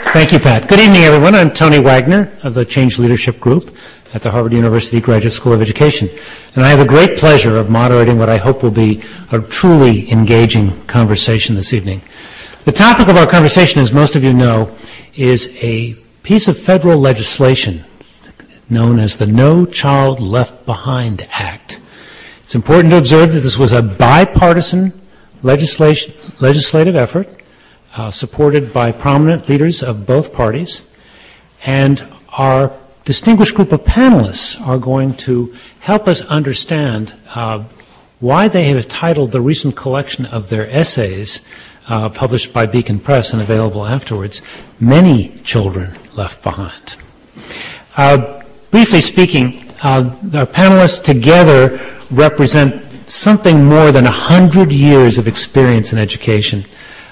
Thank you, Pat. Good evening, everyone. I'm Tony Wagner of the Change Leadership Group at the Harvard University Graduate School of Education. And I have the great pleasure of moderating what I hope will be a truly engaging conversation this evening. The topic of our conversation, as most of you know, is a piece of federal legislation known as the No Child Left Behind Act. It's important to observe that this was a bipartisan legislative effort supported by prominent leaders of both parties, and our distinguished group of panelists are going to help us understand why they have titled the recent collection of their essays published by Beacon Press and available afterwards, Many Children Left Behind. Briefly speaking, our panelists together represent something more than 100 years of experience in education.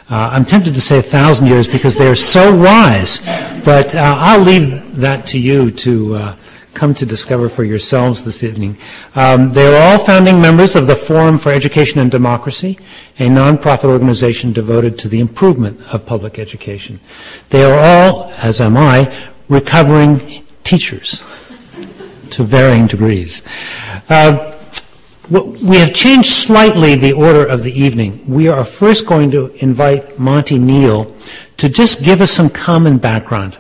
I'm tempted to say 1,000 years because they are so wise, but I'll leave that to you to come to discover for yourselves this evening. They are all founding members of the Forum for Education and Democracy, a nonprofit organization devoted to the improvement of public education. They are all, as am I, recovering teachers to varying degrees. We have changed slightly the order of the evening. We are first going to invite Monty Neill to just give us some common background,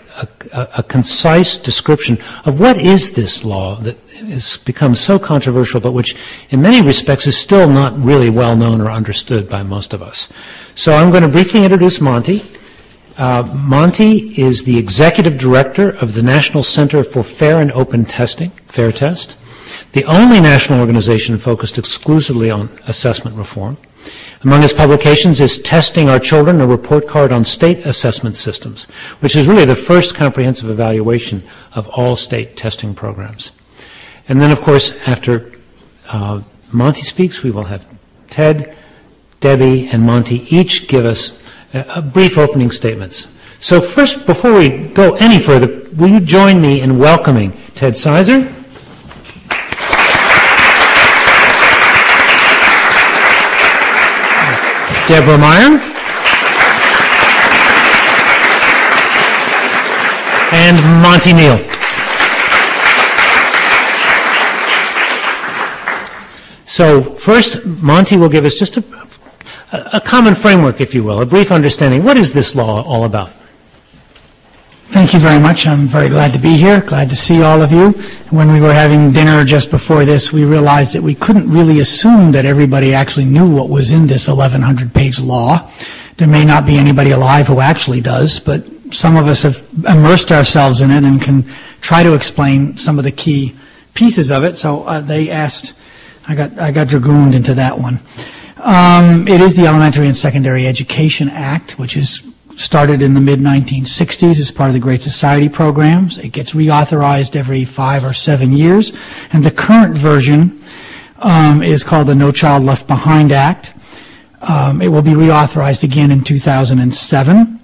a concise description of what is this law that has become so controversial, but which in many respects is still not really well known or understood by most of us. So I'm going to briefly introduce Monty. Monty is the executive director of the National Center for Fair and Open Testing, Fair Test, the only national organization focused exclusively on assessment reform. Among his publications is Testing Our Children, a report card on state assessment systems, which is really the first comprehensive evaluation of all state testing programs. And then, of course, after Monty speaks, we will have Ted, Debbie, and Monty each give us a brief opening statements. So first, before we go any further, will you join me in welcoming Ted Sizer, Deborah Meyer, and Monty Neill. So first, Monty will give us just a common framework, if you will, a brief understanding. What is this law all about? Thank you very much. I'm very glad to be here, glad to see all of you. When we were having dinner just before this, we realized that we couldn't really assume that everybody actually knew what was in this 1,100-page law. There may not be anybody alive who actually does, but some of us have immersed ourselves in it and can try to explain some of the key pieces of it. So they asked, I got dragooned into that one. It is the Elementary and Secondary Education Act, which is started in the mid-1960s as part of the Great Society programs. It gets reauthorized every 5 or 7 years. And the current version is called the No Child Left Behind Act. It will be reauthorized again in 2007.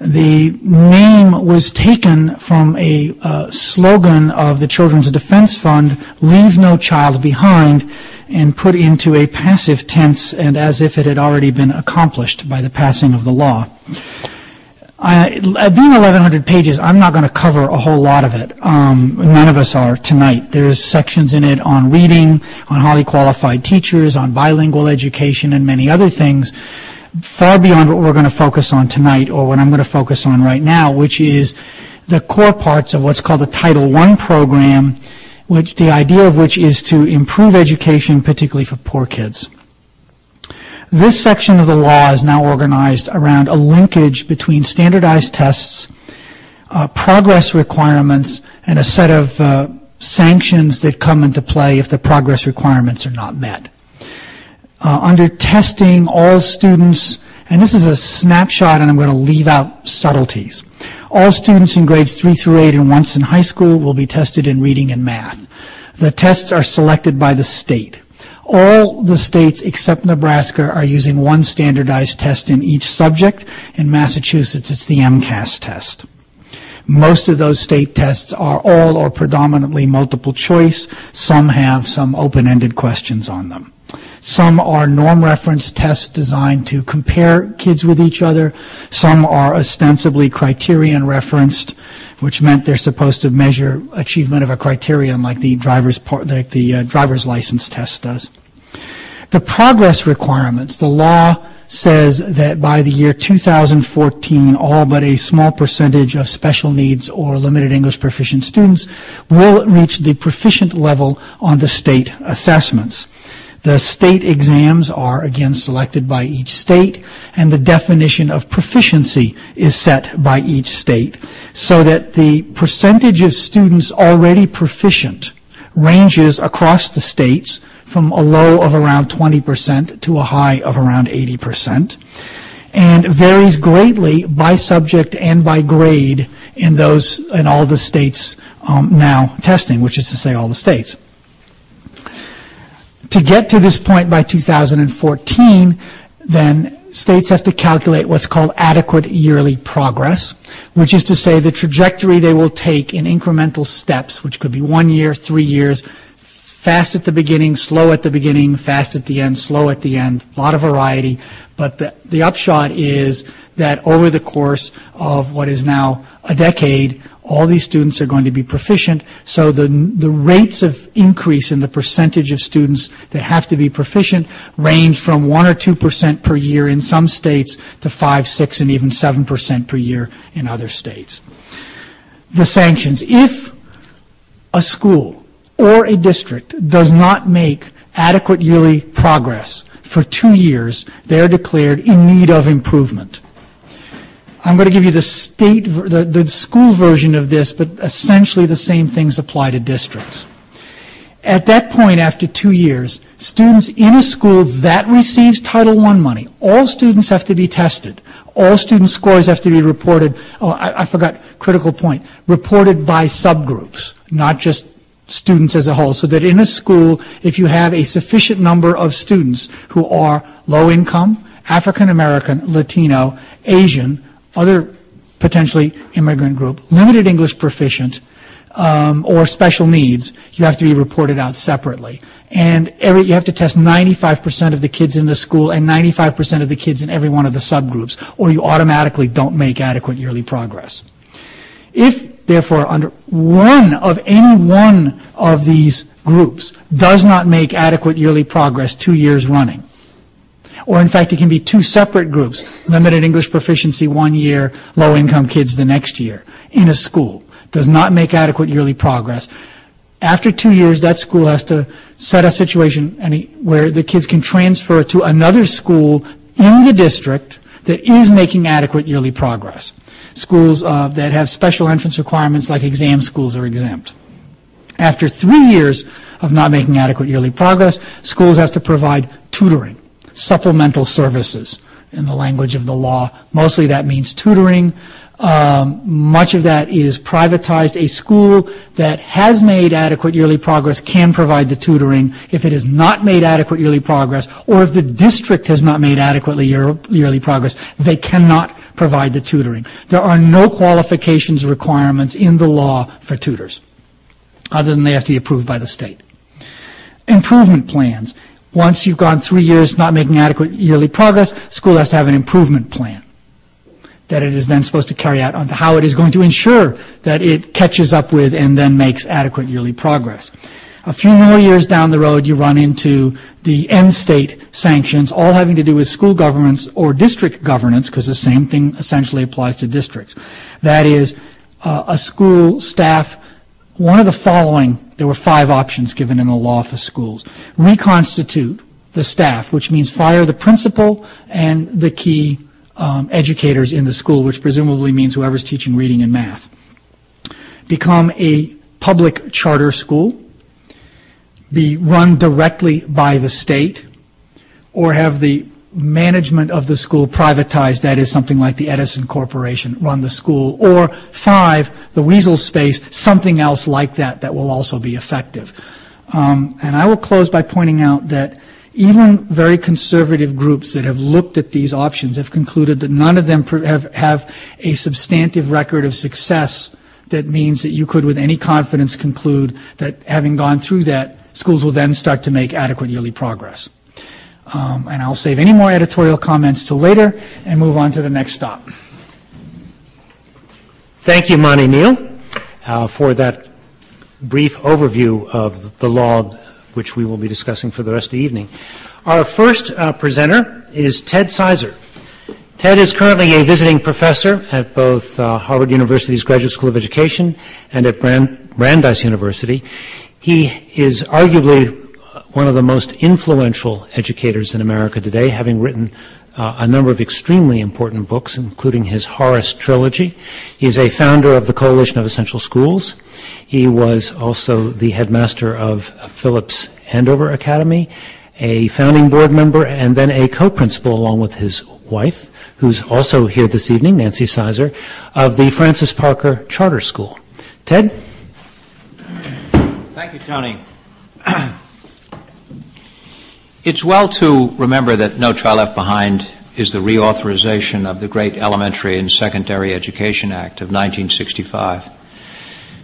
The name was taken from a slogan of the Children's Defense Fund, Leave No Child Behind, and put into a passive tense and as if it had already been accomplished by the passing of the law. Being 1,100 pages, I'm not going to cover a whole lot of it. None of us are tonight. There's sections in it on reading, on highly qualified teachers, on bilingual education, and many other things, far beyond what we're going to focus on tonight, or what I'm going to focus on right now, which is the core parts of what's called the Title I program, which the idea of which is to improve education, particularly for poor kids. This section of the law is now organized around a linkage between standardized tests, progress requirements, and a set of sanctions that come into play if the progress requirements are not met. Under testing, all students, and this is a snapshot and I'm going to leave out subtleties, all students in grades 3 through 8 and once in high school will be tested in reading and math. The tests are selected by the state. All the states except Nebraska are using one standardized test in each subject. In Massachusetts, it's the MCAS test. Most of those state tests are all or predominantly multiple choice. Some have some open-ended questions on them. Some are norm reference tests designed to compare kids with each other. Some are ostensibly criterion referenced, which meant they're supposed to measure achievement of a criterion like the driver's license test does. The progress requirements, the law says that by the year 2014, all but a small percentage of special needs or limited English proficient students will reach the proficient level on the state assessments. The state exams are again selected by each state, and the definition of proficiency is set by each state, so that the percentage of students already proficient ranges across the states from a low of around 20% to a high of around 80%, and varies greatly by subject and by grade in all the states now testing, which is to say all the states. To get to this point by 2014, then states have to calculate what's called adequate yearly progress, which is to say the trajectory they will take in incremental steps, which could be 1 year, 3 years, fast at the beginning, slow at the beginning, fast at the end, slow at the end, a lot of variety. But the upshot is that over the course of what is now a decade, all these students are going to be proficient. So the rates of increase in the percentage of students that have to be proficient range from 1 or 2% per year in some states to 5, 6, and even 7% per year in other states. The sanctions. If a school or a district does not make adequate yearly progress for 2 years, they are declared in need of improvement. I'm going to give you the school version of this, but essentially the same things apply to districts. At that point, after 2 years, students in a school that receives Title I money, all students have to be tested. All student scores have to be reported. Oh, I forgot, critical point. Reported by subgroups, not just students as a whole, so that in a school, if you have a sufficient number of students who are low income, African American, Latino, Asian, other potentially immigrant group, limited English proficient, or special needs, you have to be reported out separately. And you have to test 95% of the kids in the school and 95% of the kids in every one of the subgroups, or you automatically don't make adequate yearly progress. If, therefore, under any one of these groups does not make adequate yearly progress 2 years running, or in fact it can be 2 separate groups, limited English proficiency 1 year, low-income kids the next year, in a school, does not make adequate yearly progress, after 2 years that school has to set a situation where the kids can transfer to another school in the district that is making adequate yearly progress. Schools that have special entrance requirements like exam schools are exempt. After 3 years of not making adequate yearly progress, schools have to provide tutoring, supplemental services in the language of the law. Mostly that means tutoring. Much of that is privatized. A school that has made adequate yearly progress can provide the tutoring. If it has not made adequate yearly progress, or if the district has not made adequately yearly progress, they cannot provide the tutoring. There are no qualifications requirements in the law for tutors, other than they have to be approved by the state. Improvement plans. Once you've gone 3 years not making adequate yearly progress, school has to have an improvement plan that it is then supposed to carry out onto how it is going to ensure that it catches up with and then makes adequate yearly progress. A few more years down the road, you run into the end state sanctions, all having to do with school governments or district governance, because the same thing essentially applies to districts. That is, a school staff, one of the following, there were 5 options given in the law for schools. Reconstitute the staff, which means fire the principal and the key educators in the school, which presumably means whoever's teaching reading and math. Become a public charter school, be run directly by the state, or have the management of the school privatized, that is something like the Edison Corporation run the school, or 5, the weasel space, something else like that will also be effective. And I will close by pointing out that even very conservative groups that have looked at these options have concluded that none of them have a substantive record of success that means that you could with any confidence conclude that having gone through that, schools will then start to make adequate yearly progress. And I'll save any more editorial comments till later and move on to the next stop. Thank you, Monty Neill, for that brief overview of the law which we will be discussing for the rest of the evening. Our first presenter is Ted Sizer. Ted is currently a visiting professor at both Harvard University's Graduate School of Education and at Brandeis University. He is arguably one of the most influential educators in America today, having written a number of extremely important books, including his Horace trilogy. He is a founder of the Coalition of Essential Schools. He was also the headmaster of Phillips Andover Academy, a founding board member, and then a co-principal along with his wife, who's also here this evening, Nancy Sizer, of the Francis Parker Charter School. Ted? Thank you, Tony. It's well to remember that No Child Left Behind is the reauthorization of the great Elementary and Secondary Education Act of 1965.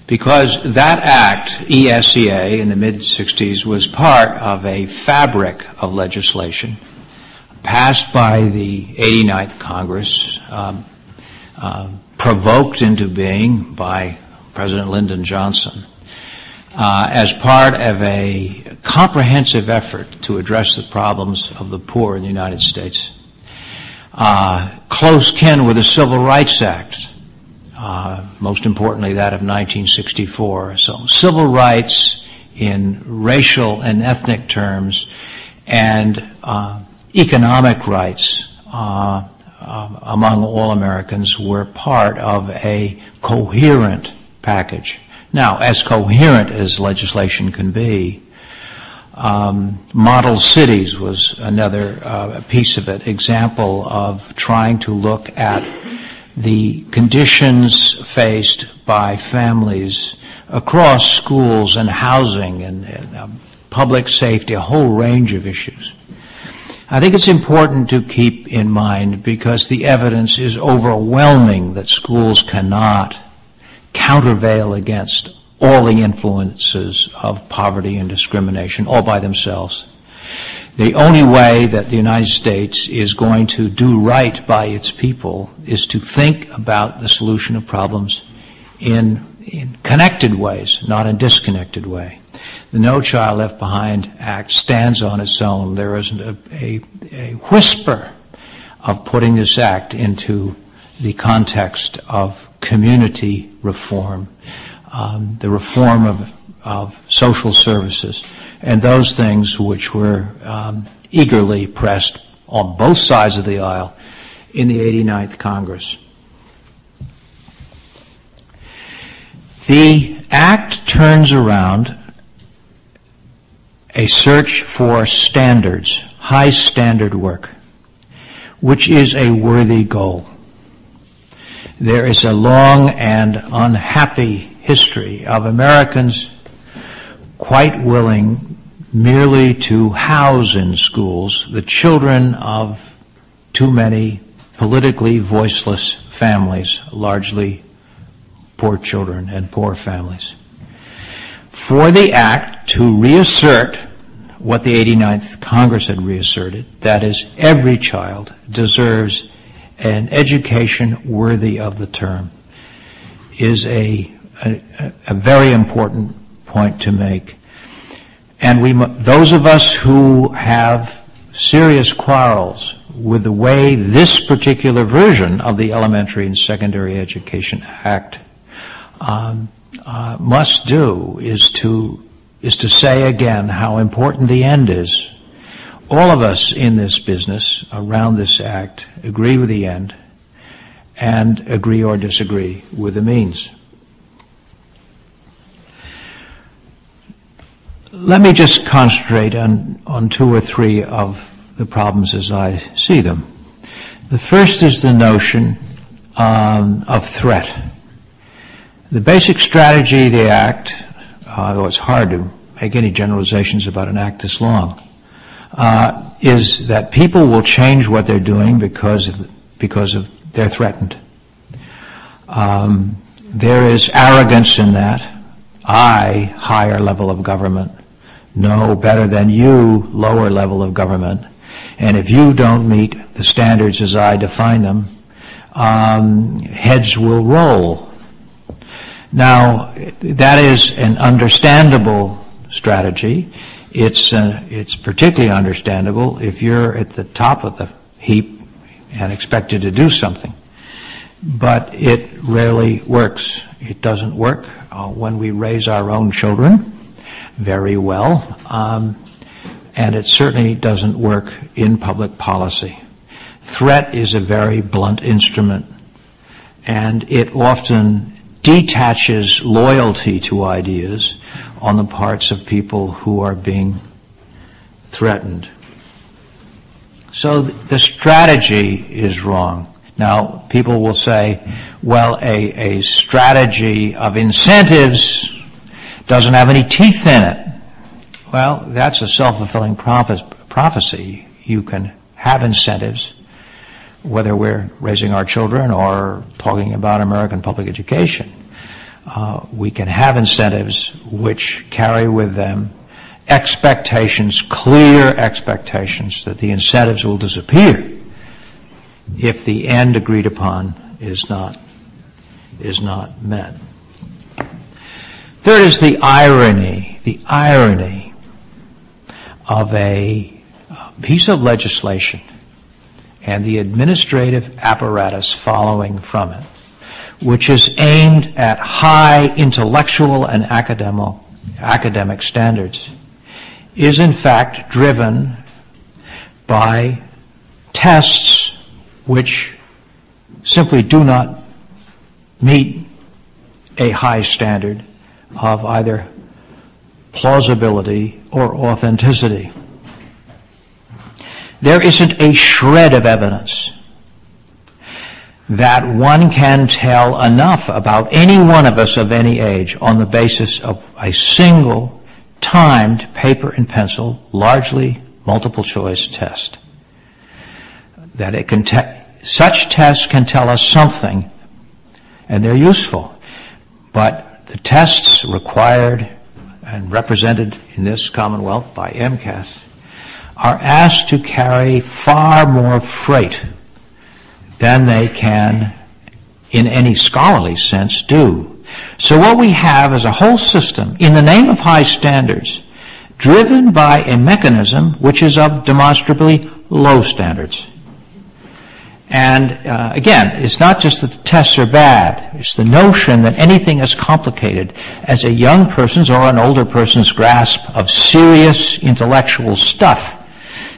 Because that act, ESEA, in the mid-60s, was part of a fabric of legislation passed by the 89th Congress, provoked into being by President Lyndon Johnson, as part of a comprehensive effort to address the problems of the poor in the United States. Close kin with the Civil Rights Act, most importantly that of 1964. So civil rights in racial and ethnic terms, and economic rights among all Americans were part of a coherent package. Now, as coherent as legislation can be, model cities was another piece of it, example of trying to look at the conditions faced by families across schools and housing and public safety, a whole range of issues. I think it's important to keep in mind, because the evidence is overwhelming that schools cannot countervail against all the influences of poverty and discrimination all by themselves. The only way that the United States is going to do right by its people is to think about the solution of problems in connected ways, not in disconnected way. The No Child Left Behind Act stands on its own. There isn't a whisper of putting this act into the context of community reform, the reform of social services, and those things which were eagerly pressed on both sides of the aisle in the 89th Congress. The act turns around a search for standards, high standard work, which is a worthy goal. There is a long and unhappy history of Americans quite willing merely to house in schools the children of too many politically voiceless families, largely poor children and poor families. For the act to reassert what the 89th Congress had reasserted, that is, every child deserves an education worthy of the term, is a very important point to make. And those of us who have serious quarrels with the way this particular version of the Elementary and Secondary Education Act must do is to say again how important the end is. All of us in this business around this act agree with the end and agree or disagree with the means. Let me just concentrate on two or three of the problems as I see them. The first is the notion of threat. The basic strategy of the act, though it's hard to make any generalizations about an act this long, is that people will change what they're doing because of they're threatened. There is arrogance in that. I, higher level of government, know better than you, lower level of government. And if you don't meet the standards as I define them, heads will roll. Now, that is an understandable strategy. It's particularly understandable if you're at the top of the heap and expected to do something. But it rarely works. It doesn't work when we raise our own children very well, and it certainly doesn't work in public policy. Threat is a very blunt instrument, and it often detaches loyalty to ideas on the parts of people who are being threatened. So the strategy is wrong. Now, people will say, well, a strategy of incentives doesn't have any teeth in it. Well, that's a self-fulfilling prophecy. You can have incentives, whether we're raising our children or talking about American public education. We can have incentives which carry with them expectations, clear expectations, that the incentives will disappear if the end agreed upon is not met. Third is the irony of a piece of legislation and the administrative apparatus following from it, which is aimed at high intellectual and academic standards, is in fact driven by tests which simply do not meet a high standard of either plausibility or authenticity. There isn't a shred of evidence that one can tell enough about any one of us of any age on the basis of a single timed paper and pencil, largely multiple choice test. That it can such tests can tell us something, and they're useful, but the tests required and represented in this Commonwealth by MCAS are asked to carry far more freight than they can, in any scholarly sense, do. So what we have is a whole system, in the name of high standards, driven by a mechanism which is of demonstrably low standards. And again, it's not just that the tests are bad. It's the notion that anything as complicated as a young person's or an older person's grasp of serious intellectual stuff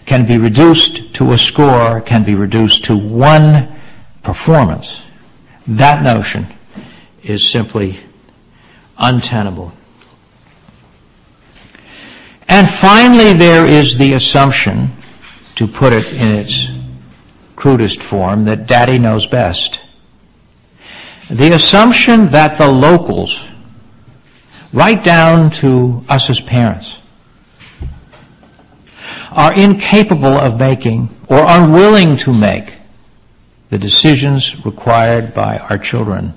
can be reduced to a score, can be reduced to one performance. That notion is simply untenable. And finally, there is the assumption, to put it in its crudest form, that daddy knows best. The assumption that the locals, right down to us as parents, are incapable of making or unwilling to make the decisions required by our children,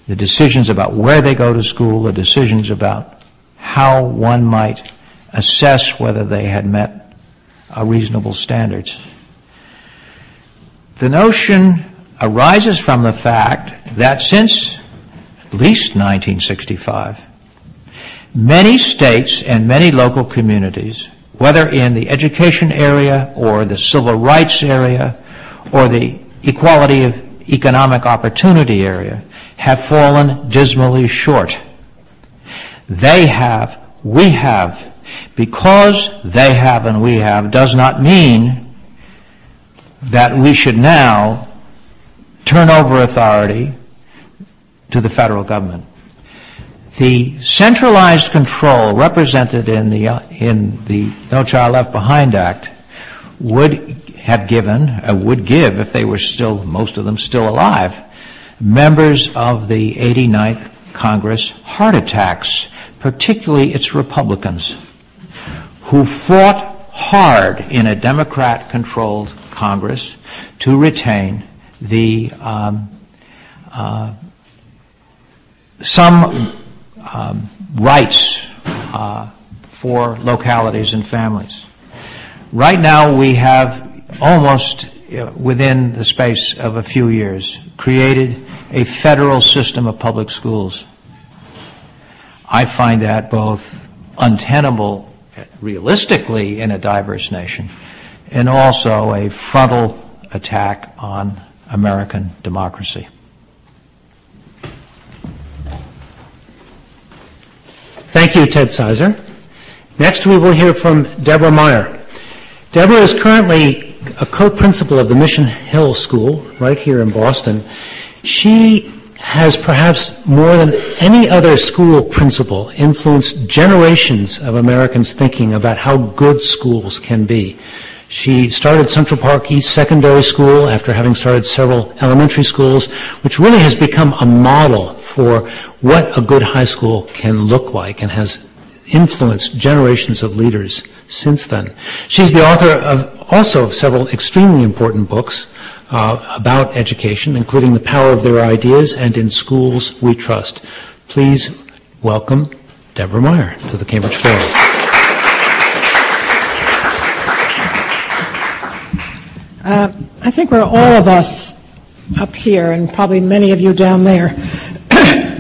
the decisions about where they go to school, the decisions about how one might assess whether they had met reasonable standards. The notion arises from the fact that since at least 1965, many states and many local communities, whether in the education area or the civil rights area or the equality of economic opportunity area, have fallen dismally short. They have, we have. Because they have and we have does not mean that we should now turn over authority to the federal government. The centralized control represented in the No Child Left Behind Act would have given, would give, if they were still, most of them still alive, members of the 89th Congress heart attacks, particularly its Republicans, who fought hard in a Democrat-controlled Congress to retain the some rights for localities and families. Right now we have almost within the space of a few years created a federal system of public schools. I find that both untenable realistically in a diverse nation and also a frontal attack on American democracy. Thank you, Ted Sizer. Next, we will hear from Deborah Meyer. Deborah is currently a co-principal of the Mission Hill School right here in Boston. She has perhaps more than any other school principal influenced generations of Americans thinking about how good schools can be. She started Central Park East Secondary School after having started several elementary schools, which really has become a model for what a good high school can look like and has influenced generations of leaders since then. She's the author of several extremely important books about education, including The Power of Their Ideas and In Schools We Trust. Please welcome Deborah Meyer to the Cambridge Forum. I think we're all of us up here, and probably many of you down there,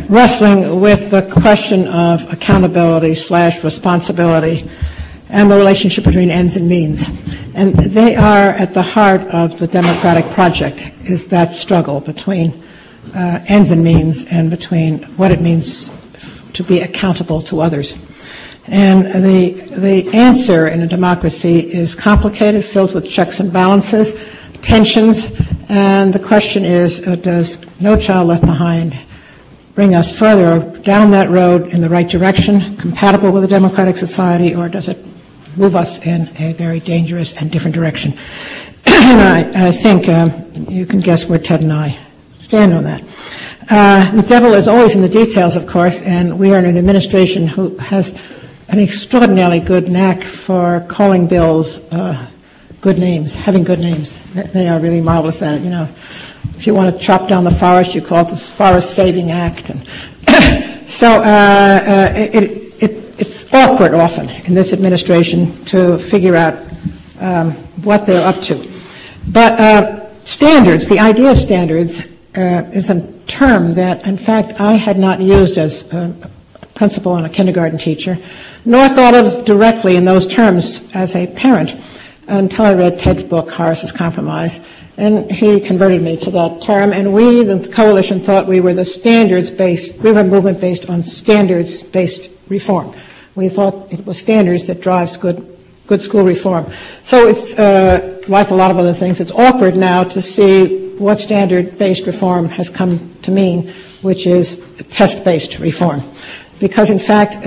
wrestling with the question of accountability/responsibility and the relationship between ends and means. And they are at the heart of the democratic project, is that struggle between ends and means and between what it means to be accountable to others. And the answer in a democracy is complicated, filled with checks and balances, tensions, and the question is, does No Child Left Behind bring us further down that road in the right direction, compatible with a democratic society, or does it move us in a very dangerous and different direction? And I think you can guess where Ted and I stand on that. The devil is always in the details, of course, and we are in an administration who has an extraordinarily good knack for calling bills good names, having good names. They are really marvelous at it. You know, if you want to chop down the forest, you call it the Forest Saving Act. And so it's awkward often in this administration to figure out what they're up to. But standards, the idea of standards, is a term that, in fact, I had not used as a principal and a kindergarten teacher, nor thought of directly in those terms as a parent until I read Ted's book, Horace's Compromise, and he converted me to that term. And we, the coalition, thought we were we were a movement based on standards-based reform. We thought it was standards that drives good school reform. So it's, like a lot of other things, it's awkward now to see what standard-based reform has come to mean, which is test-based reform. Because, in fact,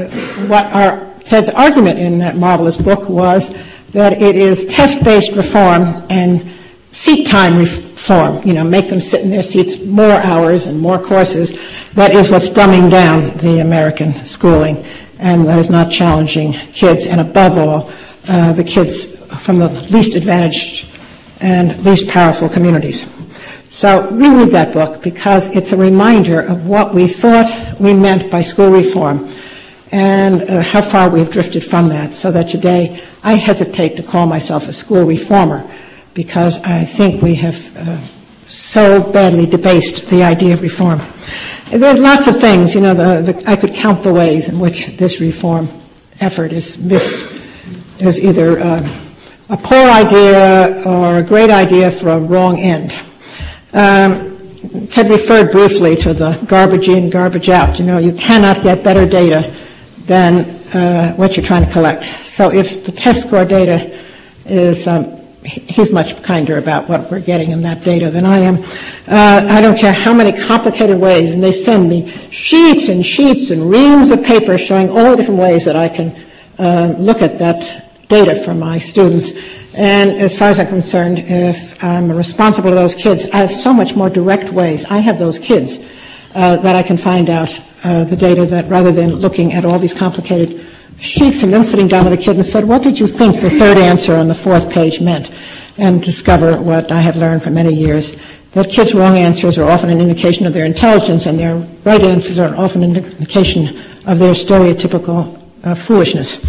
Ted's argument in that marvelous book was that it is test-based reform and seat time reform, make them sit in their seats more hours and more courses. That is what's dumbing down the American schooling, and that is not challenging kids, and above all, the kids from the least advantaged and least powerful communities. So reread that book because it's a reminder of what we thought we meant by school reform and how far we've drifted from that, so that today I hesitate to call myself a school reformer because I think we have so badly debased the idea of reform. And there's lots of things, I could count the ways in which this reform effort is either a poor idea or a great idea for a wrong end. Ted referred briefly to the garbage in, garbage out. You cannot get better data than what you're trying to collect. So if the test score data is, he's much kinder about what we're getting in that data than I am. I don't care how many complicated ways, and they send me sheets and sheets and reams of paper showing all the different ways that I can look at that data for my students. And as far as I'm concerned, if I'm responsible to those kids, I have so much more direct ways. I have those kids that I can find out the data that rather than looking at all these complicated sheets and then sitting down with a kid and said, what did you think the third answer on the fourth page meant? And discover what I have learned for many years, that kids' wrong answers are often an indication of their intelligence and their right answers are often an indication of their stereotypical foolishness.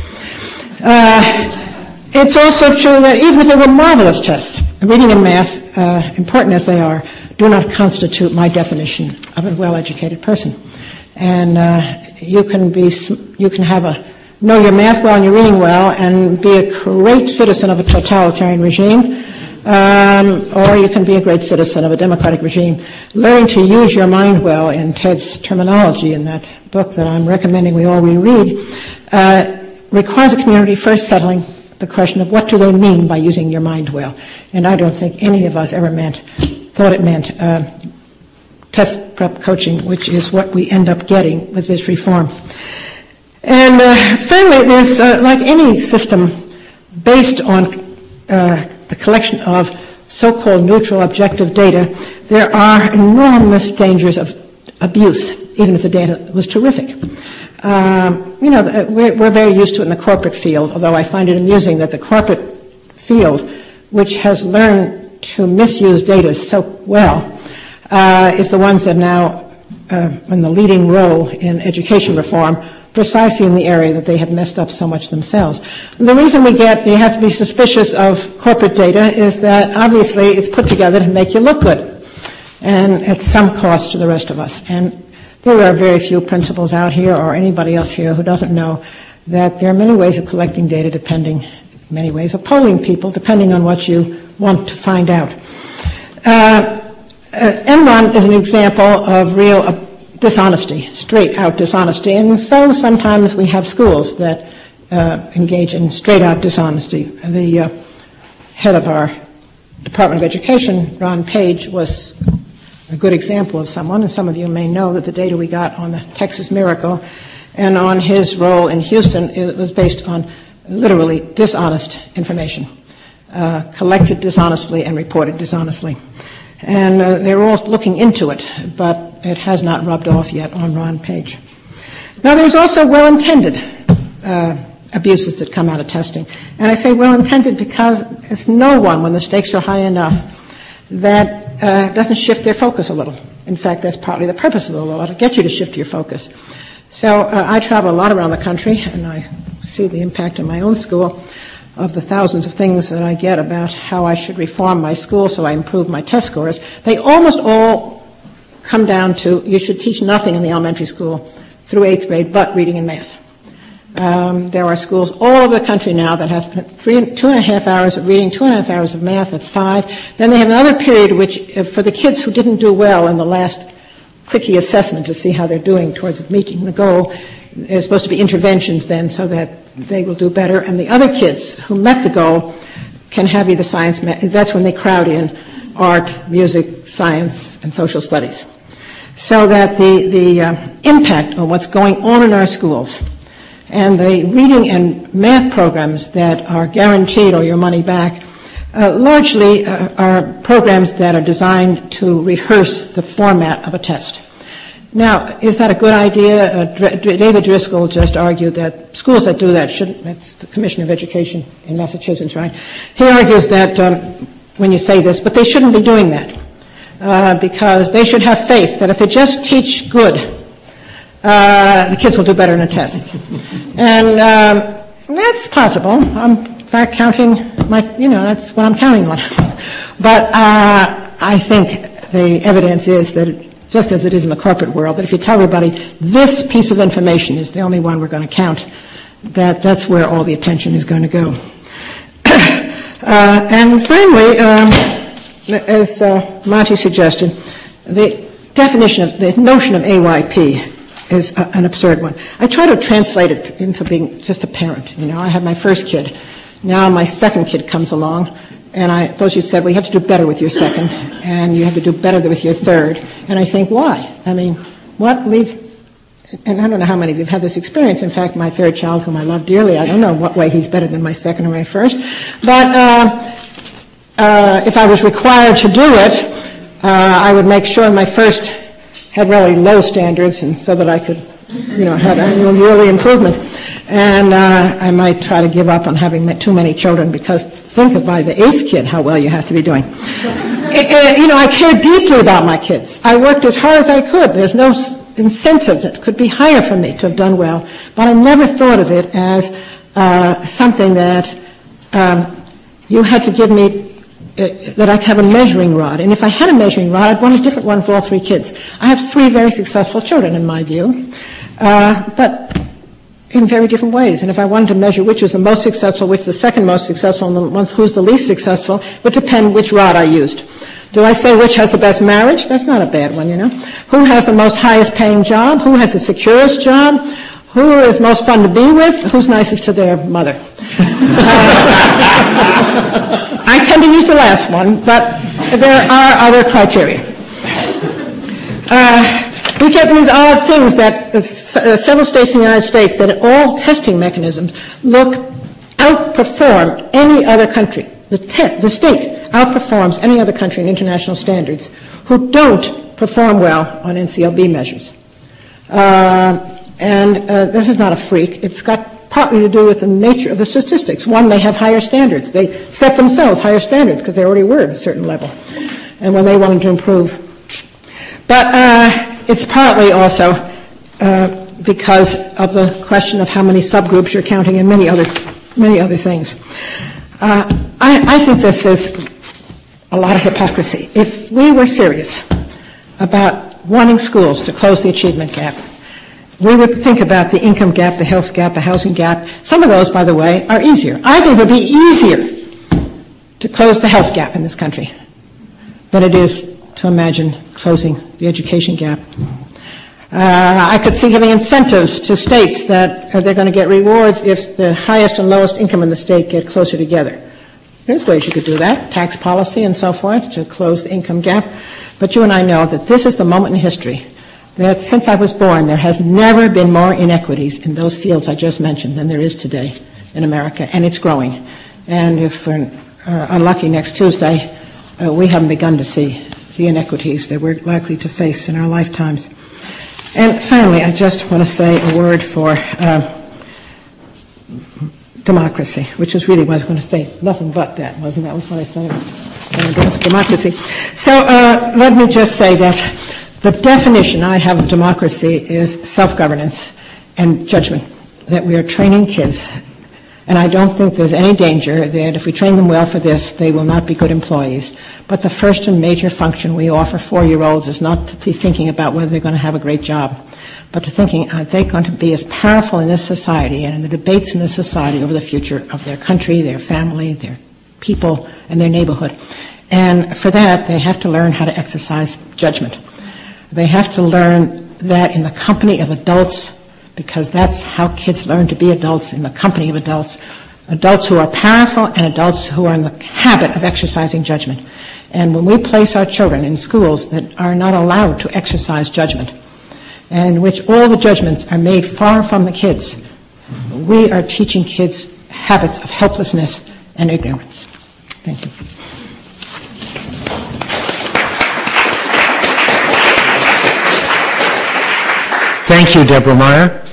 It's also true that even if they were marvelous tests, reading and math, important as they are, do not constitute my definition of a well-educated person. And you can know your math well and your reading well and be a great citizen of a totalitarian regime, or you can be a great citizen of a democratic regime. Learning to use your mind well, in Ted's terminology in that book that I'm recommending we all reread, requires a community first settling the question of what do they mean by using your mind well. And I don't think any of us ever thought it meant test prep coaching, which is what we end up getting with this reform. And finally, there's, like any system based on the collection of so-called neutral objective data, there are enormous dangers of abuse, even if the data was terrific. We're very used to it in the corporate field, although I find it amusing that the corporate field, which has learned to misuse data so well, is the ones that now in the leading role in education reform, precisely in the area that they have messed up so much themselves. The reason you have to be suspicious of corporate data is that obviously it's put together to make you look good, and at some cost to the rest of us. And there are very few principals out here or anybody else here who doesn't know that there are many ways of collecting data many ways of polling people depending on what you want to find out. Enron is an example of real dishonesty, straight-out dishonesty, and so sometimes we have schools that engage in straight-out dishonesty. The head of our Department of Education, Ron Page, was a good example of someone, and some of you may know that the data we got on the Texas Miracle and on his role in Houston, it was based on literally dishonest information, collected dishonestly and reported dishonestly. And they're all looking into it, but it has not rubbed off yet on Ron Page. Now, there's also well-intended abuses that come out of testing. And I say well-intended because it's no one, when the stakes are high enough, that doesn't shift their focus a little. In fact, that's partly the purpose of the law, to get you to shift your focus. So I travel a lot around the country, and I see the impact in my own school of the thousands of things that I get about how I should reform my school so I improve my test scores. They almost all come down to you should teach nothing in the elementary school through 8th grade but reading and math. There are schools all over the country now that have 2.5 hours of reading, 2.5 hours of math, that's 5. Then they have another period which, for the kids who didn't do well in the last quickie assessment to see how they're doing towards meeting the goal, there's supposed to be interventions then so that they will do better. And the other kids who met the goal can have either science, that's when they crowd in art, music, science, and social studies. So that the impact on what's going on in our schools and the reading and math programs that are guaranteed or your money back largely are programs that are designed to rehearse the format of a test. Now, is that a good idea? David Driscoll just argued that schools that do that shouldn't, that's the Commissioner of Education in Massachusetts, right? He argues that when you say this, but they shouldn't be doing that because they should have faith that if they just teach good, the kids will do better in the tests. And that's possible. I'm in fact counting that's what I'm counting on. But I think the evidence is that just as it is in the corporate world, that if you tell everybody this piece of information is the only one we're going to count, that's where all the attention is going to go. And finally, as Monty suggested, the notion of AYP is an absurd one. I try to translate it into being just a parent. I had my first kid. Now my second kid comes along. And I suppose you said, well, you have to do better with your second, and you have to do better with your third. And I think, why? I mean, what leads, and I don't know how many of you have had this experience. In fact, my third child, whom I love dearly, I don't know what way he's better than my second or my first. But if I was required to do it, I would make sure my first had really low standards, and so that I could, have annual yearly improvement. And I might try to give up on having too many children because think of by the 8th kid how well you have to be doing. I care deeply about my kids. I worked as hard as I could. There's no incentive that could be higher for me to have done well. But I never thought of it as something that you had to give me that I have a measuring rod. And if I had a measuring rod, I'd want a different one for all 3 kids. I have 3 very successful children, in my view, but in very different ways. And if I wanted to measure which was the most successful, which the second most successful, and who's the least successful, it would depend which rod I used. Do I say which has the best marriage? That's not a bad one, you know. Who has the most highest paying job? Who has the securest job? Who is most fun to be with? Who's nicest to their mother? I tend to use the last one, but there are other criteria. We get these odd things that several states in the United States that all testing mechanisms outperform any other country. The state outperforms any other country in international standards who don't perform well on NCLB measures. This is not a freak. It's got partly to do with the nature of the statistics. One, they have higher standards. They set themselves higher standards because they already were at a certain level, and when they wanted to improve. But it's partly also because of the question of how many subgroups you're counting and many other things. I think this is a lot of hypocrisy. If we were serious about wanting schools to close the achievement gap, we would think about the income gap, the health gap, the housing gap. Some of those, by the way, are easier. I think it would be easier to close the health gap in this country than it is to imagine closing the education gap. I could see giving incentives to states that they're going to get rewards if the highest and lowest income in the state get closer together. There's ways you could do that, tax policy and so forth, to close the income gap. But you and I know that this is the moment in history that since I was born, there has never been more inequities in those fields I just mentioned than there is today in America, and it's growing. And if we're unlucky next Tuesday, we haven't begun to see the inequities that we're likely to face in our lifetimes. And finally, I just want to say a word for democracy, which is really what I was going to say. Nothing but that, wasn't that? Was what I said. Against democracy. So let me just say that the definition I have of democracy is self-governance and judgment, that we are training kids. And I don't think there's any danger that if we train them well for this, they will not be good employees. But the first and major function we offer 4-year-olds is not to be thinking about whether they're going to have a great job, but to thinking, are they going to be as powerful in this society and in the debates in this society over the future of their country, their family, their people, and their neighborhood. And for that, they have to learn how to exercise judgment. They have to learn that in the company of adults, because that's how kids learn to be adults, in the company of adults, adults who are powerful and adults who are in the habit of exercising judgment. And when we place our children in schools that are not allowed to exercise judgment, and in which all the judgments are made far from the kids, we are teaching kids habits of helplessness and ignorance. Thank you. Thank you, Deborah Meyer.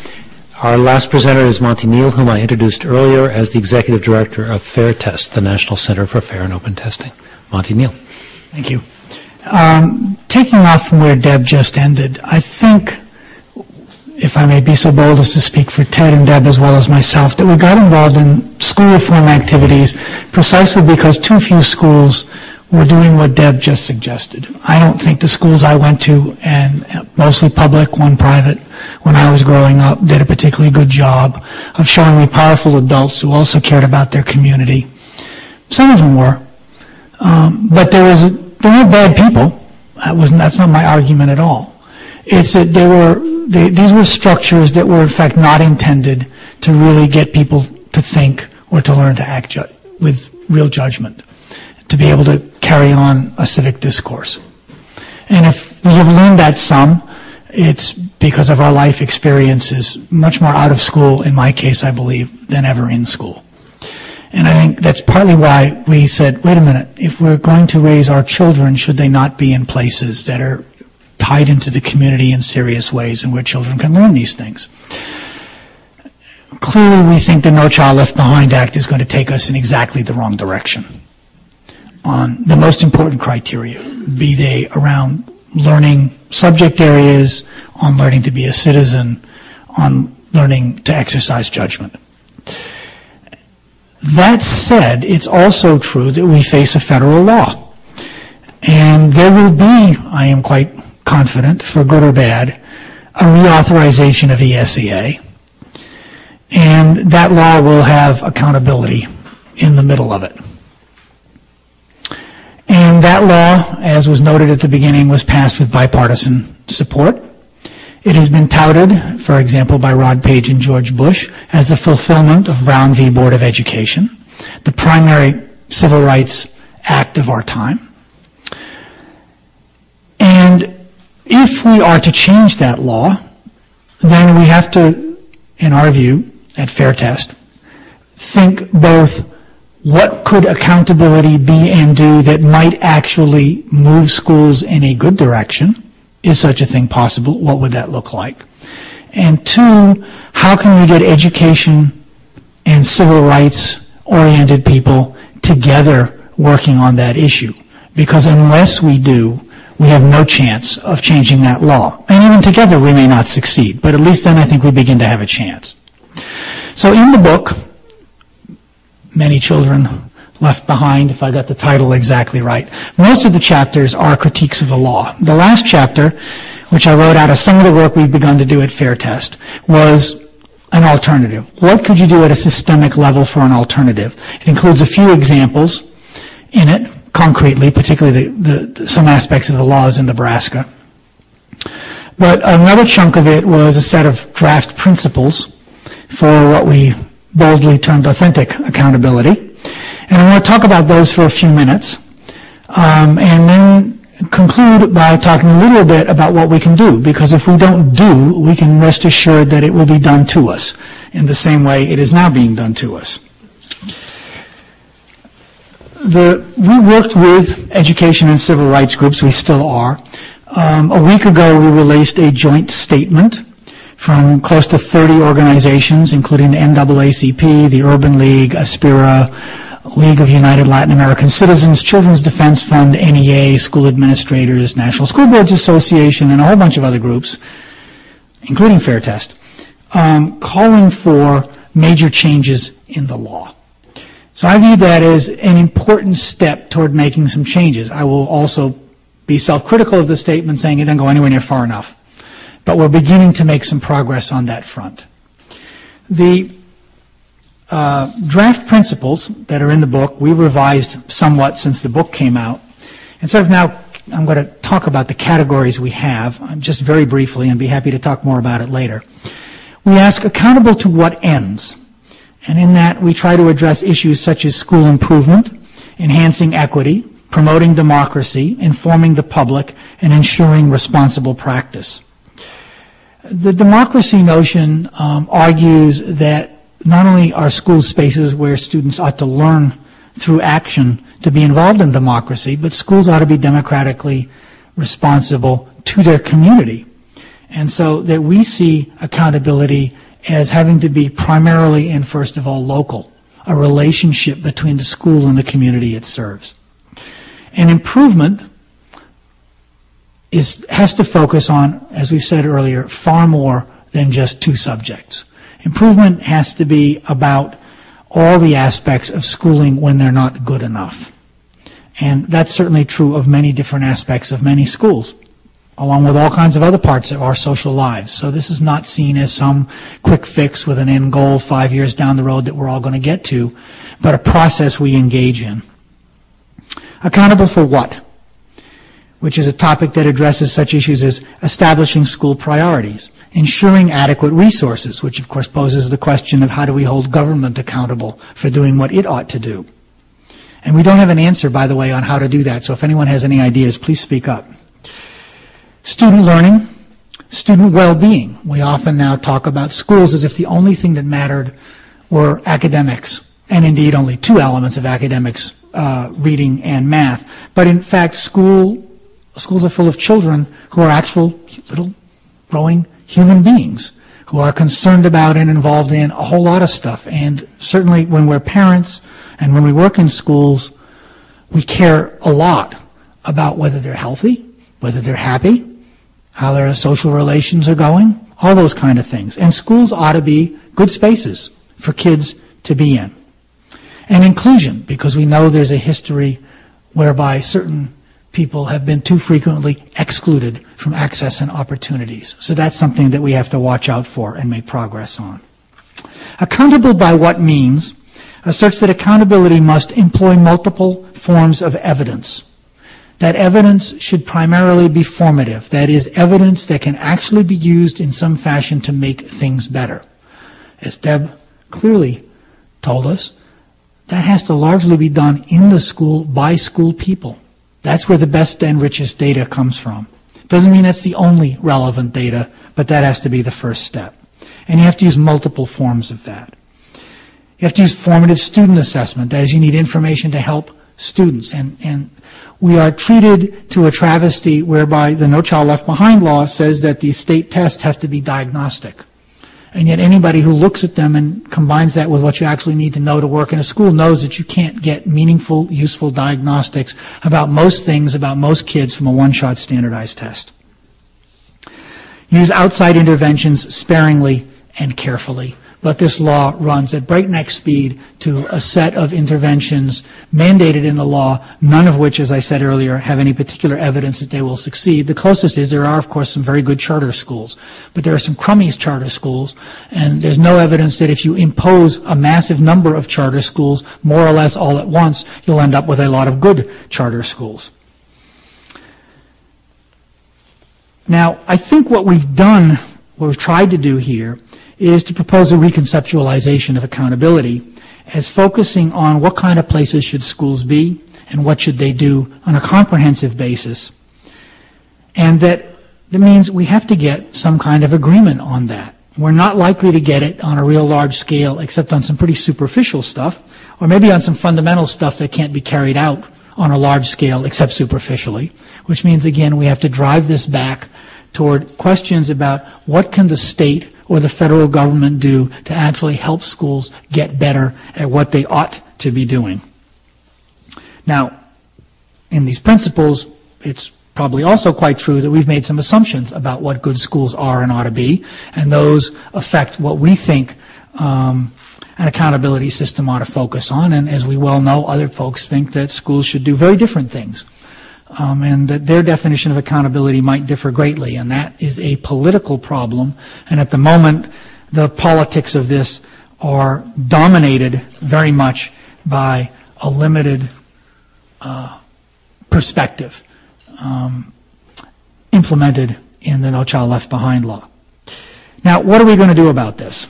Our last presenter is Monty Neill, whom I introduced earlier as the Executive Director of Fair Test, the National Center for Fair and Open Testing. Monty Neill. Thank you. Taking off from where Deb just ended, I think, if I may be so bold as to speak for Ted and Deb as well as myself, that we got involved in school reform activities precisely because too few schools were doing what Deb just suggested. I don't think the schools I went to, and mostly public, one private, when I was growing up, did a particularly good job of showing me powerful adults who also cared about their community. Some of them were. But there were bad people. That's not my argument at all. It's that these were structures that were in fact not intended to really get people to think or to learn to act with real judgment, to be able to carry on a civic discourse. And if we have learned that some, it's because of our life experiences, much more out of school, in my case, I believe, than ever in school. And I think that's partly why we said, wait a minute, if we're going to raise our children, should they not be in places that are tied into the community in serious ways and where children can learn these things? Clearly, we think the No Child Left Behind Act is going to take us in exactly the wrong direction on the most important criteria, be they around learning subject areas, on learning to be a citizen, on learning to exercise judgment. That said, it's also true that we face a federal law. And there will be, I am quite confident, for good or bad, a reauthorization of ESEA. And that law will have accountability in the middle of it. And that law, as was noted at the beginning, was passed with bipartisan support. It has been touted, for example, by Rod Page and George Bush as the fulfillment of Brown v. Board of Education, the primary civil rights act of our time. And if we are to change that law, then we have to, in our view, at Fair Test, think both what could accountability be and do that might actually move schools in a good direction. Is such a thing possible? What would that look like? And two, how can we get education and civil rights oriented people together working on that issue? Because unless we do, we have no chance of changing that law. And even together we may not succeed, but at least then I think we begin to have a chance. So in the book, Many Children Left Behind, if I got the title exactly right, most of the chapters are critiques of the law. The last chapter, which I wrote out of some of the work we've begun to do at Fair Test, was an alternative. What could you do at a systemic level for an alternative? It includes a few examples in it, concretely, particularly some aspects of the laws in Nebraska. But another chunk of it was a set of draft principles for what we boldly termed authentic accountability. And I want to talk about those for a few minutes, and then conclude by talking a little bit about what we can do, because if we don't do, we can rest assured that it will be done to us in the same way it is now being done to us. We worked with education and civil rights groups, we still are. A week ago we released a joint statement from close to 30 organizations, including the NAACP, the Urban League, Aspira, League of United Latin American Citizens, Children's Defense Fund, NEA, School Administrators, National School Boards Association, and a whole bunch of other groups, including Fair Test, calling for major changes in the law. So I view that as an important step toward making some changes. I will also be self-critical of the statement, saying it doesn't go anywhere near far enough. But we're beginning to make some progress on that front. The draft principles that are in the book, we revised somewhat since the book came out. And so now I'm going to talk about the categories we have, just very briefly, and be happy to talk more about it later. We ask accountable to what ends. And in that, we try to address issues such as school improvement, enhancing equity, promoting democracy, informing the public, and ensuring responsible practice. The democracy notion argues that not only are schools spaces where students ought to learn through action to be involved in democracy, but schools ought to be democratically responsible to their community. And so that we see accountability as having to be primarily and first of all local, a relationship between the school and the community it serves. And improvement has to focus on, as we said earlier, far more than just two subjects. Improvement has to be about all the aspects of schooling when they're not good enough. And that's certainly true of many different aspects of many schools, along with all kinds of other parts of our social lives. So this is not seen as some quick fix with an end goal 5 years down the road that we're all going to get to, but a process we engage in. Accountable for what? Which is a topic that addresses such issues as establishing school priorities, ensuring adequate resources, which of course poses the question of how do we hold government accountable for doing what it ought to do. And we don't have an answer, by the way, on how to do that, so if anyone has any ideas, please speak up. Student learning, student well-being. We often now talk about schools as if the only thing that mattered were academics, and indeed only two elements of academics, reading and math. But in fact, schools are full of children who are actual little growing human beings who are concerned about and involved in a whole lot of stuff. And certainly when we're parents and when we work in schools, we care a lot about whether they're healthy, whether they're happy, how their social relations are going, all those kind of things. And schools ought to be good spaces for kids to be in. And inclusion, because we know there's a history whereby certain people have been too frequently excluded from access and opportunities. So that's something that we have to watch out for and make progress on. Accountable by what means asserts that accountability must employ multiple forms of evidence. That evidence should primarily be formative. That is, evidence that can actually be used in some fashion to make things better. As Deb clearly told us, that has to largely be done in the school by school people. That's where the best and richest data comes from. Doesn't mean that's the only relevant data, but that has to be the first step. And you have to use multiple forms of that. You have to use formative student assessment. That is, you need information to help students. And we are treated to a travesty whereby the No Child Left Behind law says that these state tests have to be diagnostic. And yet anybody who looks at them and combines that with what you actually need to know to work in a school knows that you can't get meaningful, useful diagnostics about most things, about most kids from a one-shot standardized test. Use outside interventions sparingly and carefully. But this law runs at breakneck speed to a set of interventions mandated in the law, none of which, as I said earlier, have any particular evidence that they will succeed. The closest is there are, of course, some very good charter schools, but there are some crummy charter schools, and there's no evidence that if you impose a massive number of charter schools, more or less all at once, you'll end up with a lot of good charter schools. Now, I think what we've done, what we've tried to do here, is to propose a reconceptualization of accountability as focusing on what kind of places should schools be and what should they do on a comprehensive basis. And that means we have to get some kind of agreement on that. We're not likely to get it on a real large scale except on some pretty superficial stuff, or maybe on some fundamental stuff that can't be carried out on a large scale except superficially, which means, again, we have to drive this back toward questions about what can the state or the federal government do to actually help schools get better at what they ought to be doing. Now, in these principles, it's probably also quite true that we've made some assumptions about what good schools are and ought to be, and those affect what we think an accountability system ought to focus on. And as we well know, other folks think that schools should do very different things. And that their definition of accountability might differ greatly, and that is a political problem. And at the moment, the politics of this are dominated very much by a limited perspective implemented in the No Child Left Behind law. Now, what are we going to do about this?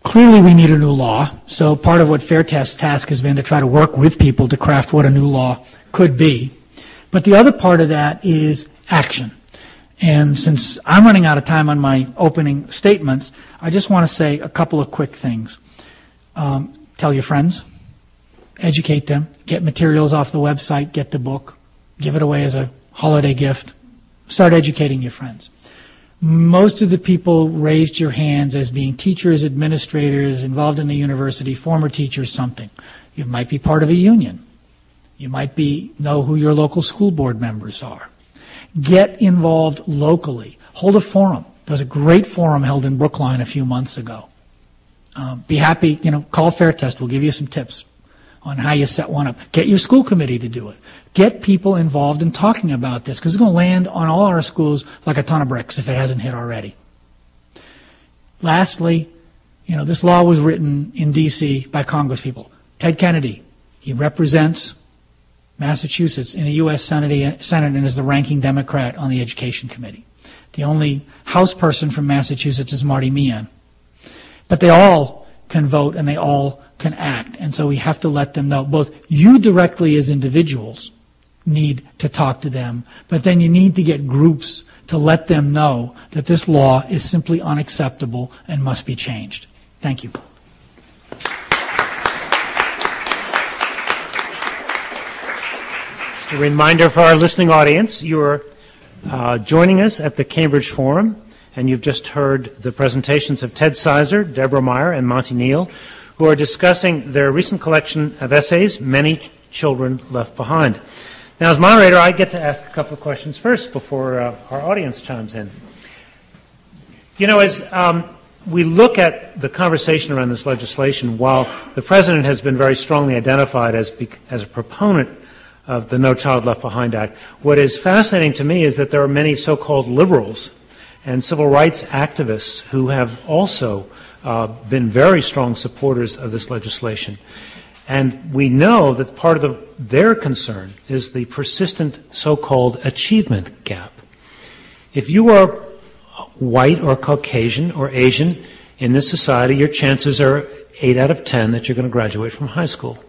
Clearly, we need a new law, so part of what Fair Test's task has been to try to work with people to craft what a new law could be. But the other part of that is action. And since I'm running out of time on my opening statements, I just want to say a couple of quick things. Tell your friends, educate them, get materials off the website, get the book, give it away as a holiday gift, start educating your friends. Most of the people raised your hands as being teachers, administrators, involved in the university, former teachers, something. You might be part of a union. You might know who your local school board members are. Get involved locally. Hold a forum. There was a great forum held in Brookline a few months ago. Be happy, call Fair Test. We'll give you some tips on how you set one up. Get your school committee to do it. Get people involved in talking about this, because it's going to land on all our schools like a ton of bricks if it hasn't hit already. Lastly, this law was written in D.C. by congresspeople. Ted Kennedy, he represents Massachusetts in the U.S. Senate and is the ranking Democrat on the Education Committee. The only House person from Massachusetts is Marty Meehan. But they all can vote and they all can act. And so we have to let them know, both you directly as individuals need to talk to them, but then you need to get groups to let them know that this law is simply unacceptable and must be changed. Thank you. Just a reminder for our listening audience, you're joining us at the Cambridge Forum, and you've just heard the presentations of Ted Sizer, Deborah Meyer, and Monty Neill, who are discussing their recent collection of essays, Many Children Left Behind. Now, as moderator, I get to ask a couple of questions first before our audience chimes in. As we look at the conversation around this legislation, while the President has been very strongly identified as a proponent of the No Child Left Behind Act, what is fascinating to me is that there are many so-called liberals and civil rights activists who have also been very strong supporters of this legislation. And we know that part of their concern is the persistent so-called achievement gap. If you are white or Caucasian or Asian in this society, your chances are 8 out of 10 that you're going to graduate from high school.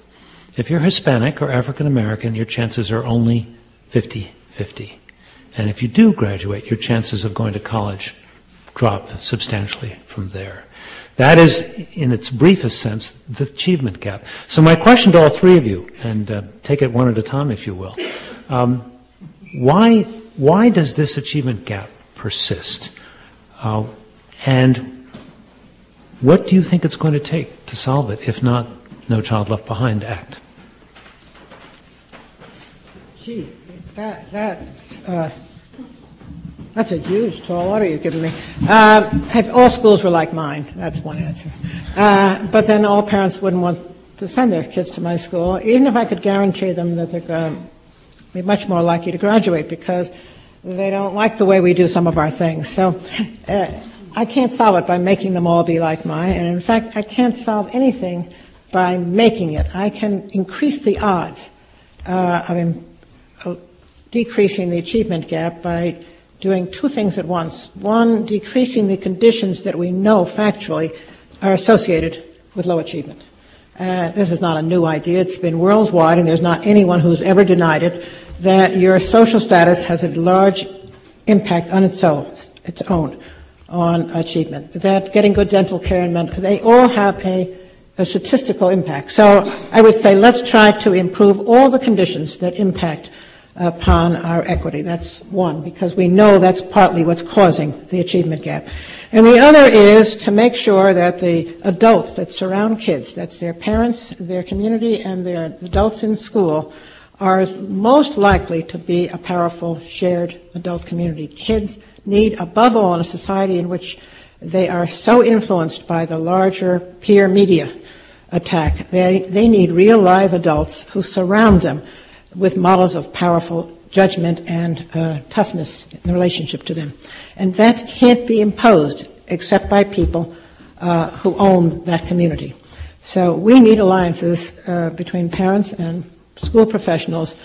If you're Hispanic or African American, your chances are only 50-50. And if you do graduate, your chances of going to college drop substantially from there. That is, in its briefest sense, the achievement gap. So my question to all three of you, and take it one at a time if you will, why does this achievement gap persist? And what do you think it's going to take to solve it, if not No Child Left Behind Act? Gee, that's a huge tall order you've given me. If all schools were like mine, that's one answer. But then all parents wouldn't want to send their kids to my school, even if I could guarantee them that they're going to be much more likely to graduate because they don't like the way we do some of our things. So I can't solve it by making them all be like mine. And in fact, I can't solve anything by making it. I can increase the odds of decreasing the achievement gap by doing two things at once. One, decreasing the conditions that we know factually are associated with low achievement. This is not a new idea. It's been worldwide, and there's not anyone who's ever denied it, that your social status has a large impact on its own on achievement. That getting good dental care and mental, they all have a statistical impact. So I would say let's try to improve all the conditions that impact upon our equity. That's one, because we know that's partly what's causing the achievement gap. And the other is to make sure that the adults that surround kids, that's their parents, their community, and their adults in school, are most likely to be a powerful shared adult community. Kids need, above all, in a society in which they are so influenced by the larger peer media attack, they need real live adults who surround them with models of powerful judgment and toughness in relationship to them. And that can't be imposed except by people who own that community. So we need alliances between parents and school professionals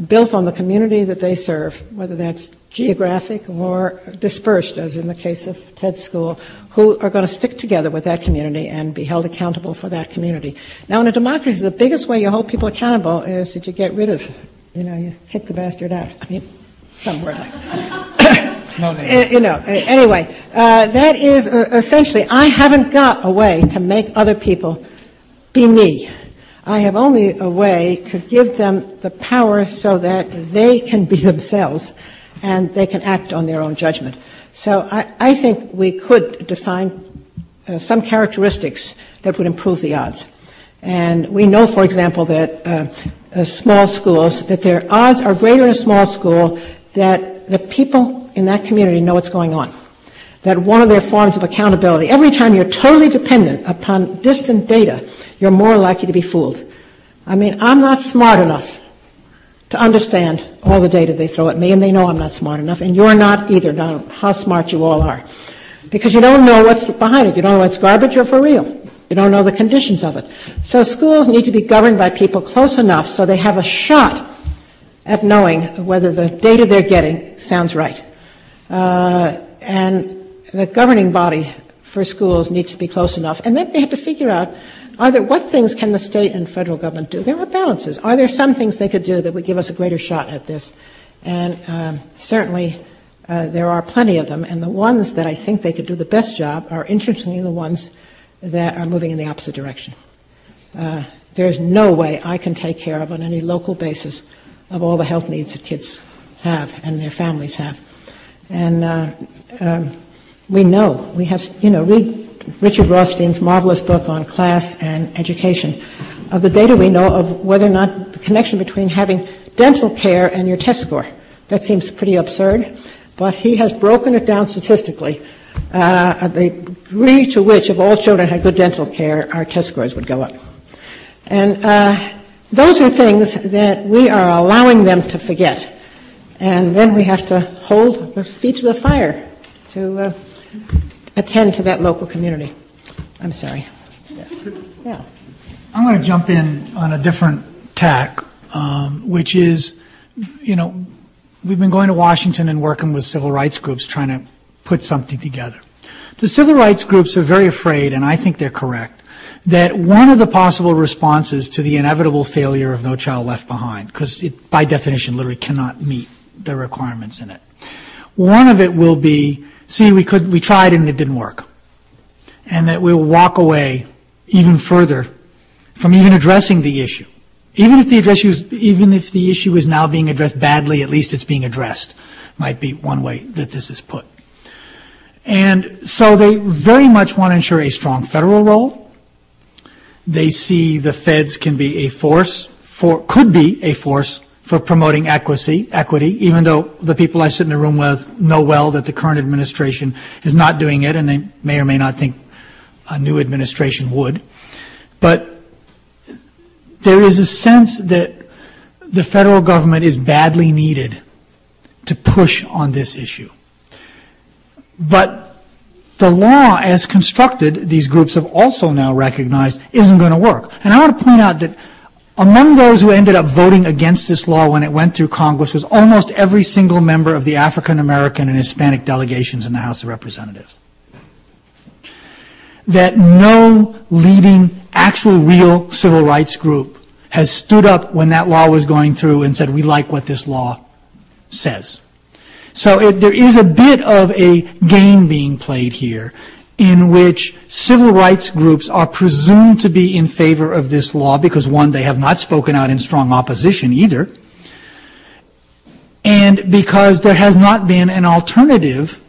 built on the community that they serve, whether that's geographic or dispersed, as in the case of Ted's school, who are going to stick together with that community and be held accountable for that community. Now, in a democracy, the biggest way you hold people accountable is that you get rid of, you kick the bastard out. I mean, some word like that. No, anyway, that is essentially, I haven't got a way to make other people be me. I have only a way to give them the power so that they can be themselves and they can act on their own judgment. So I think we could define some characteristics that would improve the odds. And we know, for example, that small schools, that their odds are greater in a small school that the people in that community know what's going on. That one of their forms of accountability, every time you're totally dependent upon distant data, you're more likely to be fooled. I mean, I'm not smart enough to understand all the data they throw at me, and they know I'm not smart enough, and you're not either, no matter how smart you all are. Because you don't know what's behind it. You don't know what's garbage or for real. You don't know the conditions of it. So schools need to be governed by people close enough so they have a shot at knowing whether the data they're getting sounds right. And the governing body for schools needs to be close enough. And then they have to figure out, what things can the state and federal government do? There are balances. Are there some things they could do that would give us a greater shot at this? And certainly there are plenty of them. And the ones that I think they could do the best job are, interestingly, the ones that are moving in the opposite direction. There's no way I can take care of on any local basis of all the health needs that kids have and their families have. And we know, we have, read Richard Rothstein's marvelous book on class and education, of the data we know of whether or not the connection between having dental care and your test score. That seems pretty absurd, but he has broken it down statistically the degree to which, if all children had good dental care, our test scores would go up. And those are things that we are allowing them to forget. And then we have to hold their feet to the fire to attend to that local community. I'm sorry. Yes. Yeah. I'm going to jump in on a different tack, which is, we've been going to Washington and working with civil rights groups trying to put something together. The civil rights groups are very afraid, and I think they're correct, that one of the possible responses to the inevitable failure of No Child Left Behind, because it by definition literally cannot meet the requirements in it, one of it will be, we tried and it didn't work, and that we'll walk away even further from even addressing the issue. Even if the issue is now being addressed badly, at least it's being addressed, might be one way that this is put. And so they very much want to ensure a strong federal role. They see the feds could be a force for promoting equity, even though the people I sit in the room with know well that the current administration is not doing it, and they may or may not think a new administration would. But there is a sense that the federal government is badly needed to push on this issue. But the law as constructed, these groups have also now recognized, isn't going to work. And I want to point out that among those who ended up voting against this law when it went through Congress was almost every single member of the African American and Hispanic delegations in the House of Representatives. That no leading, actual, real civil rights group has stood up when that law was going through and said, we like what this law says. So there is a bit of a game being played here in which civil rights groups are presumed to be in favor of this law because, one, they have not spoken out in strong opposition either, and because there has not been an alternative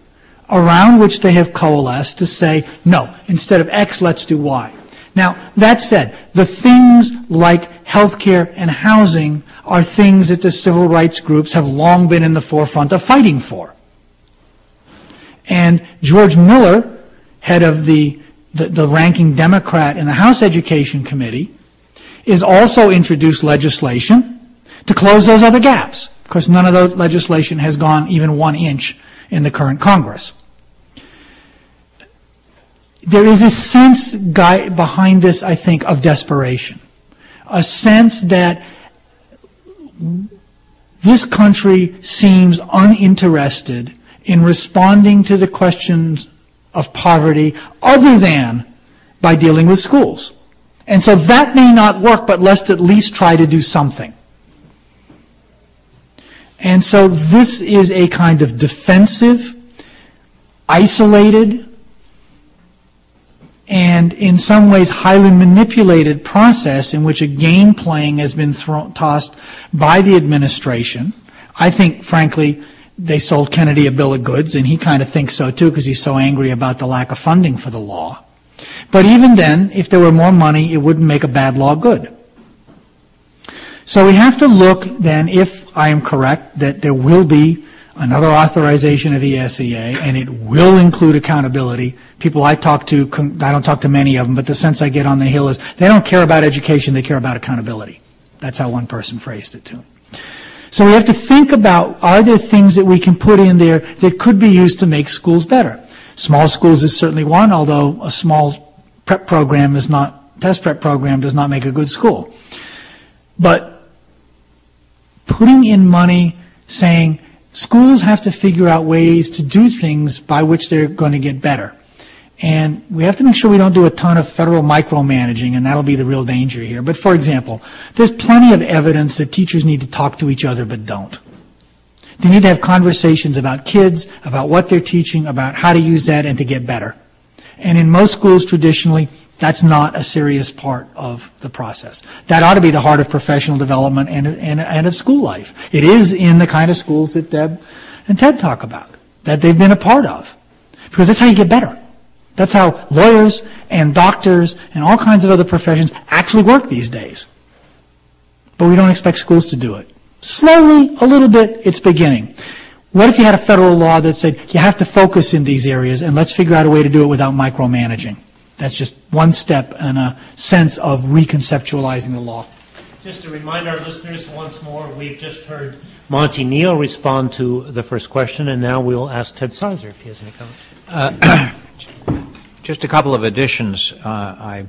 around which they have coalesced to say, no, instead of X, let's do Y. Now, that said, the things like healthcare and housing are things that the civil rights groups have long been in the forefront of fighting for. And George Miller, head of the ranking Democrat in the House Education Committee, is also introduced legislation to close those other gaps. Of course, none of the legislation has gone even 1 inch in the current Congress. There is a sense behind this, I think, of desperation. A sense that this country seems uninterested in responding to the questions of poverty other than by dealing with schools. And so that may not work, but let's at least try to do something. And so this is a kind of defensive, isolated, and in some ways highly manipulated process in which a game playing has been tossed by the administration. I think, frankly, they sold Kennedy a bill of goods, and he kind of thinks so too because he's so angry about the lack of funding for the law. But even then, if there were more money, it wouldn't make a bad law good. So we have to look then, if I am correct, that there will be another authorization of ESEA, and it will include accountability. People I talk to, I don't talk to many of them, but the sense I get on the Hill is they don't care about education, they care about accountability. That's how one person phrased it to me. So we have to think about, are there things that we can put in there that could be used to make schools better? Small schools is certainly one, although a small prep program is not, test prep program does not make a good school. But putting in money saying, schools have to figure out ways to do things by which they're going to get better. And we have to make sure we don't do a ton of federal micromanaging, and that'll be the real danger here. But for example, there's plenty of evidence that teachers need to talk to each other but don't. They need to have conversations about kids, about what they're teaching, about how to use that and to get better. And in most schools traditionally, that's not a serious part of the process. That ought to be the heart of professional development and of school life. It is in the kind of schools that Deb and Ted talk about, that they've been a part of. Because that's how you get better. That's how lawyers and doctors and all kinds of other professions actually work these days. But we don't expect schools to do it. Slowly, a little bit, it's beginning. What if you had a federal law that said you have to focus in these areas and let's figure out a way to do it without micromanaging? That's just one step in a sense of reconceptualizing the law. Just to remind our listeners once more, we've just heard Monty Neill respond to the first question, and now we'll ask Ted Sizer if he has any comments. Just a couple of additions. I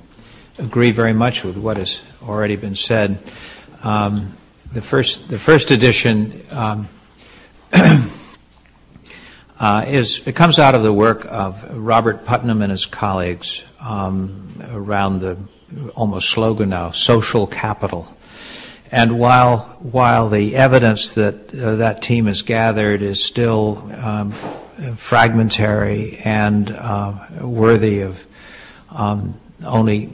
agree very much with what has already been said. The first addition it comes out of the work of Robert Putnam and his colleagues around the almost slogan now, social capital. And while the evidence that that team has gathered is still fragmentary and worthy of only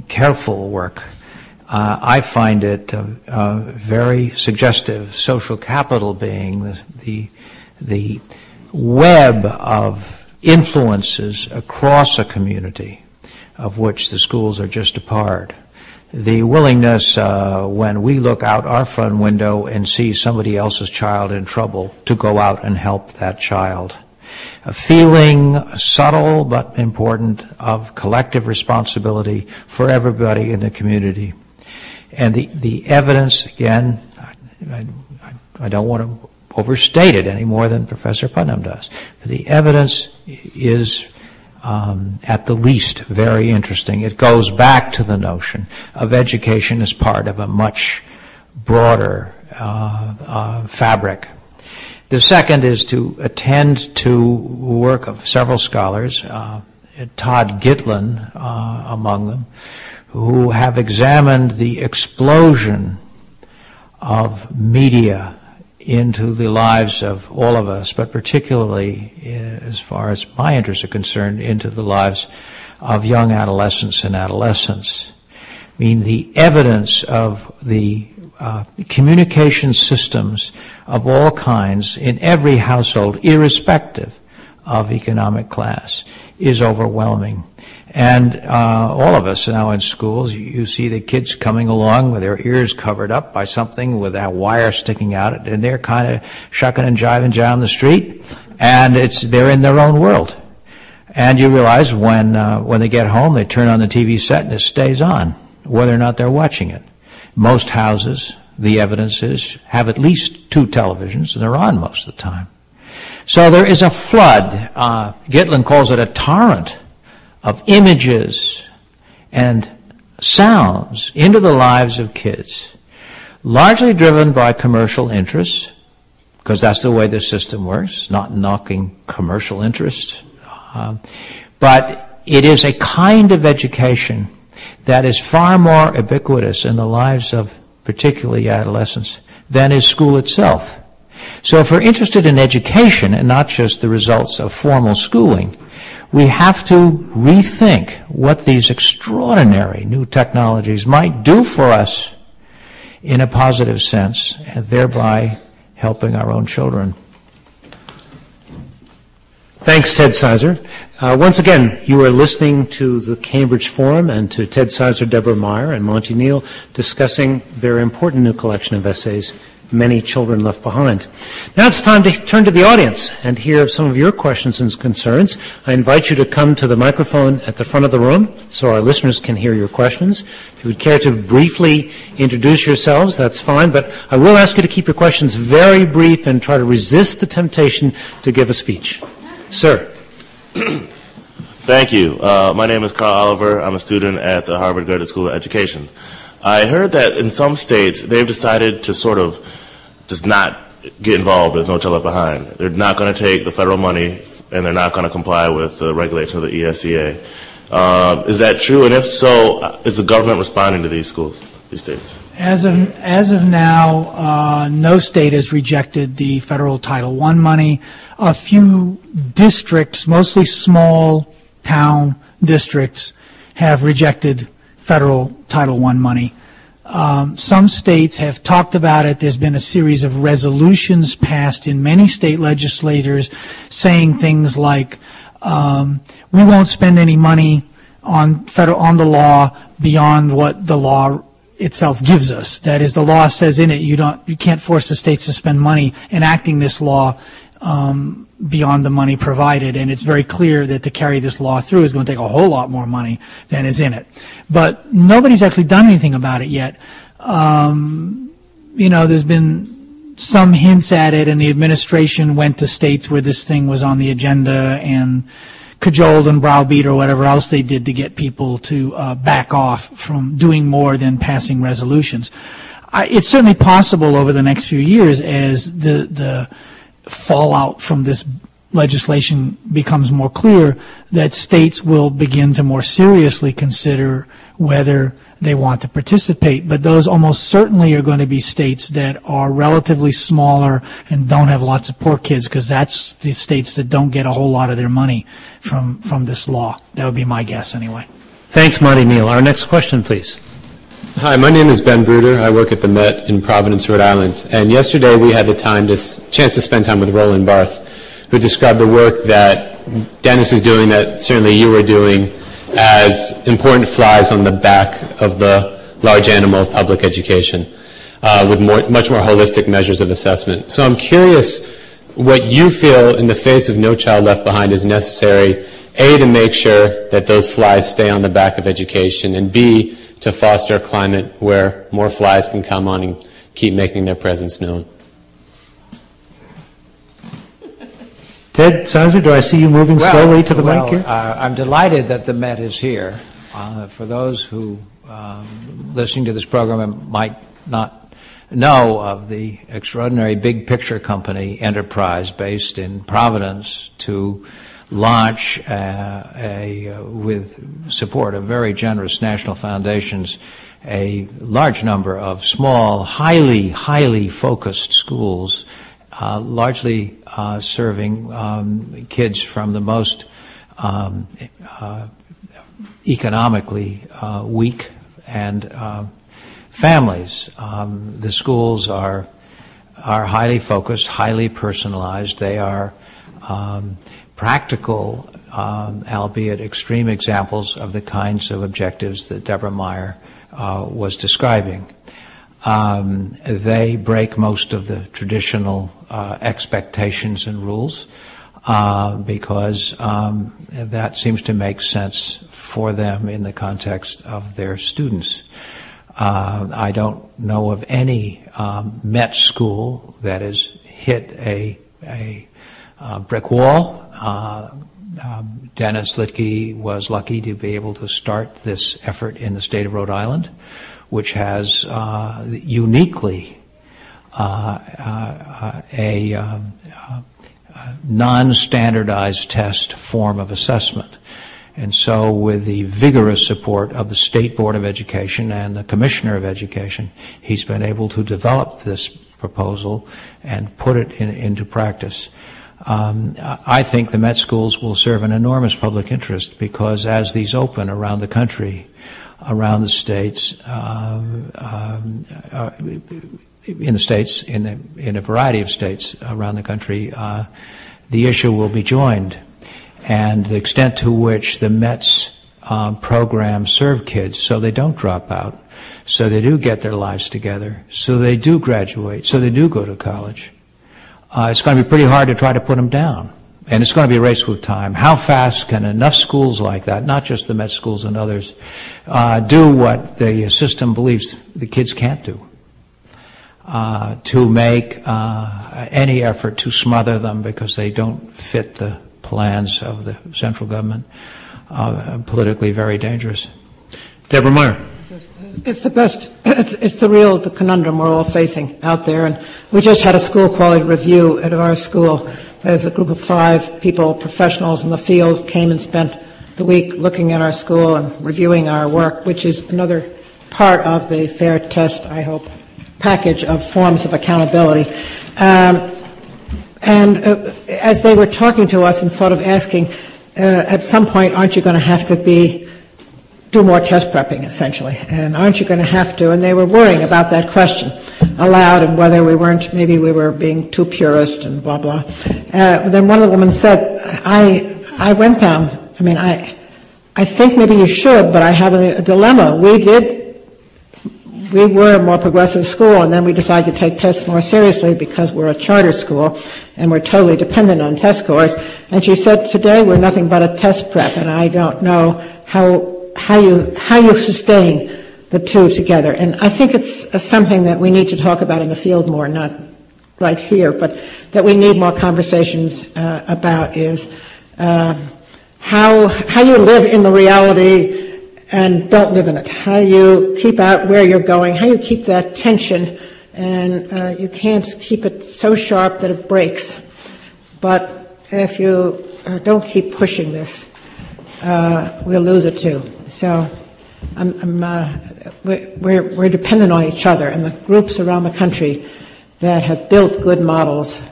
careful work, I find it very suggestive. Social capital being the web of influences across a community, of which the schools are just a part. The willingness, when we look out our front window and see somebody else's child in trouble, to go out and help that child. A feeling, subtle but important, of collective responsibility for everybody in the community. And the evidence, again, I don't want to overstate it any more than Professor Putnam does. But the evidence is, at the least, very interesting. It goes back to the notion of education as part of a much broader fabric. The second is to attend to work of several scholars, Todd Gitlin among them, who have examined the explosion of media into the lives of all of us, but particularly, as far as my interests are concerned, into the lives of young adolescents and adolescents. I mean, the evidence of the communication systems of all kinds in every household, irrespective of economic class, is overwhelming. And all of us now in schools, you see the kids coming along with their ears covered up by something with that wire sticking out, and they're kind of shucking and jiving down the street, and they're in their own world. And you realize when they get home, they turn on the TV set and it stays on, whether or not they're watching it. Most houses, the evidence is, have at least 2 televisions, and they're on most of the time. So there is a flood. Gitlin calls it a torrent of images and sounds into the lives of kids, largely driven by commercial interests, because that's the way the system works, not knocking commercial interests. But it is a kind of education that is far more ubiquitous in the lives of particularly adolescents than is school itself. So if we're interested in education and not just the results of formal schooling, we have to rethink what these extraordinary new technologies might do for us in a positive sense, and thereby helping our own children. Thanks, Ted Sizer. Once again, you are listening to the Cambridge Forum and to Ted Sizer, Deborah Meyer, and Monty Neill discussing their important new collection of essays, Many Children Left Behind. Now it's time to turn to the audience and hear some of your questions and concerns. I invite you to come to the microphone at the front of the room so our listeners can hear your questions. If you would care to briefly introduce yourselves, that's fine, but I will ask you to keep your questions very brief and try to resist the temptation to give a speech. Sir. Thank you. My name is Carl Oliver. I'm a student at the Harvard Graduate School of Education. I heard that in some states they've decided to sort of just not get involved with No Child Left Behind. They're not going to take the federal money and they're not going to comply with the regulations of the ESEA. Is that true? And if so, is the government responding to these schools, these states? As of now, no state has rejected the federal Title I money. A few districts, mostly small town districts, have rejected federal Title I money. Some states have talked about it. There's been a series of resolutions passed in many state legislators saying things like, we won't spend any money on the law beyond what the law itself gives us. That is, the law says in it you can't force the states to spend money enacting this law beyond the money provided, and it's very clear that to carry this law through is going to take a whole lot more money than is in it. But nobody's actually done anything about it yet. There's been some hints at it, and the administration went to states where this thing was on the agenda and cajoled and browbeat or whatever else they did to get people to back off from doing more than passing resolutions. It's certainly possible over the next few years, as the fallout from this legislation becomes more clear, that states will begin to more seriously consider whether they want to participate. But those almost certainly are going to be states that are relatively smaller and don't have lots of poor kids, because that's the states that don't get a whole lot of their money from this law. That would be my guess anyway. Thanks, Monty Neill. Our next question, please. Hi, my name is Ben Bruder. I work at the Met in Providence, Rhode Island. And yesterday we had the chance to spend time with Roland Barth, who described the work that Dennis is doing, that certainly you were doing, as important flies on the back of the large animal of public education, with much more holistic measures of assessment. So I'm curious what you feel, in the face of No Child Left Behind, is necessary, A, to make sure that those flies stay on the back of education, and B, to foster a climate where more flies can come on and keep making their presence known. Ted Sizer, do I see you moving slowly to the mic here? I'm delighted that the Met is here. For those who listening to this program might not know of the extraordinary big picture company enterprise based in Providence to launch with support of very generous national foundations, a large number of small, highly focused schools, largely serving kids from the most economically weak and families. The schools are highly focused, highly personalized. They are practical, albeit extreme examples of the kinds of objectives that Deborah Meyer was describing. They break most of the traditional expectations and rules because that seems to make sense for them in the context of their students. I don't know of any Met school that has hit a brick wall. Dennis Litke was lucky to be able to start this effort in the state of Rhode Island, which has uniquely a non-standardized test form of assessment. And so with the vigorous support of the State Board of Education and the Commissioner of Education, he's been able to develop this proposal and put it into practice. I think the Met schools will serve an enormous public interest because as these open around the country, around the states, in a variety of states around the country, the issue will be joined. And the extent to which the Met's programs serve kids so they don't drop out, so they do get their lives together, so they do graduate, so they do go to college, it's going to be pretty hard to try to put them down. And it's going to be a race with time. How fast can enough schools like that, not just the Met schools and others, do what the system believes the kids can't do? To make any effort to smother them because they don't fit the plans of the central government, politically very dangerous. Deborah Meyer. It's the conundrum we're all facing out there. And we just had a school quality review at our school. There's a group of 5 people, professionals in the field, came and spent the week looking at our school and reviewing our work, which is another part of the fair test, I hope, package of forms of accountability. As they were talking to us and sort of asking, at some point, aren't you going to have to do more test prepping, essentially? And aren't you going to have to? And they were worrying about that question aloud and whether maybe we were being too purist and blah, blah. Then one of the women said, I went down. I mean, I think maybe you should, but I have a dilemma. we were a more progressive school, and then we decided to take tests more seriously because we're a charter school and we're totally dependent on test scores. And she said, today we're nothing but a test prep, and I don't know how you sustain the two together. And I think it's something that we need to talk about in the field more, not right here, but that we need more conversations about is how you live in the reality and don't live in it, how you keep out where you're going, how you keep that tension, and you can't keep it so sharp that it breaks. But if you don't keep pushing this, we'll lose it too. So we're dependent on each other, and the groups around the country that have built good models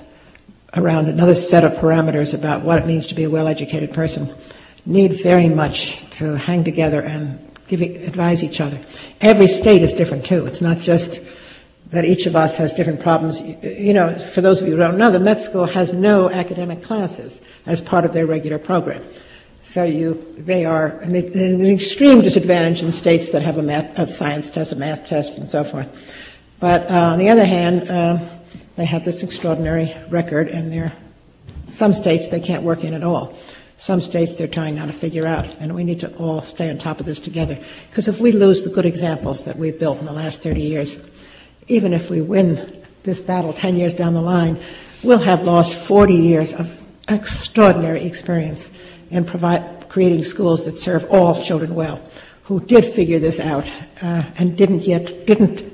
around another set of parameters about what it means to be a well-educated person need very much to hang together and advise each other. Every state is different too. It's not just that each of us has different problems. You know, for those of you who don't know, the Met School has no academic classes as part of their regular program. So they are an extreme disadvantage in states that have a science test, a math test, and so forth. But on the other hand, they have this extraordinary record, and some states they can't work in at all. Some states they're trying now to figure out, and we need to all stay on top of this together. Because if we lose the good examples that we've built in the last 30 years, even if we win this battle 10 years down the line, we'll have lost 40 years of extraordinary experience in creating schools that serve all children well, who did figure this out and didn't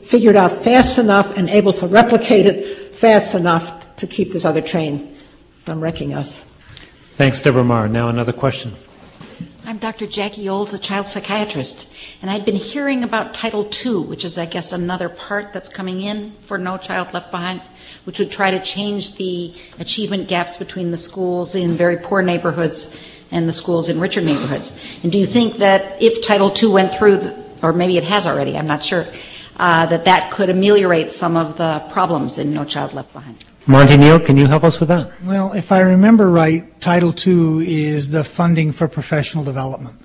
figure it out fast enough and able to replicate it fast enough to keep this other train from wrecking us. Thanks, Deborah Meyer. Now another question. I'm Dr. Jackie Olds, a child psychiatrist, and I'd been hearing about Title II, which is, I guess, another part that's coming in for No Child Left Behind, which would try to change the achievement gaps between the schools in very poor neighborhoods and the schools in richer neighborhoods. And do you think that if Title II went through, or maybe it has already, I'm not sure, that could ameliorate some of the problems in No Child Left Behind? Monty Neill, can you help us with that? Well, if I remember right, Title II is the funding for professional development.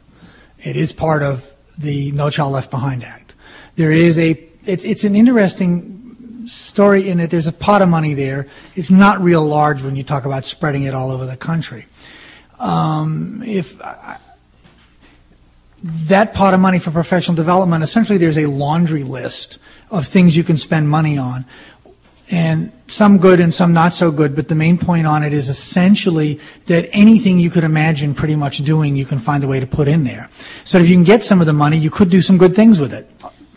It is part of the No Child Left Behind Act. There is it's an interesting story in that there's a pot of money there. It's not real large when you talk about spreading it all over the country. That pot of money for professional development, essentially there's a laundry list of things you can spend money on. And some good and some not so good, but the main point on it is essentially that anything you could imagine pretty much doing, you can find a way to put in there. So if you can get some of the money, you could do some good things with it,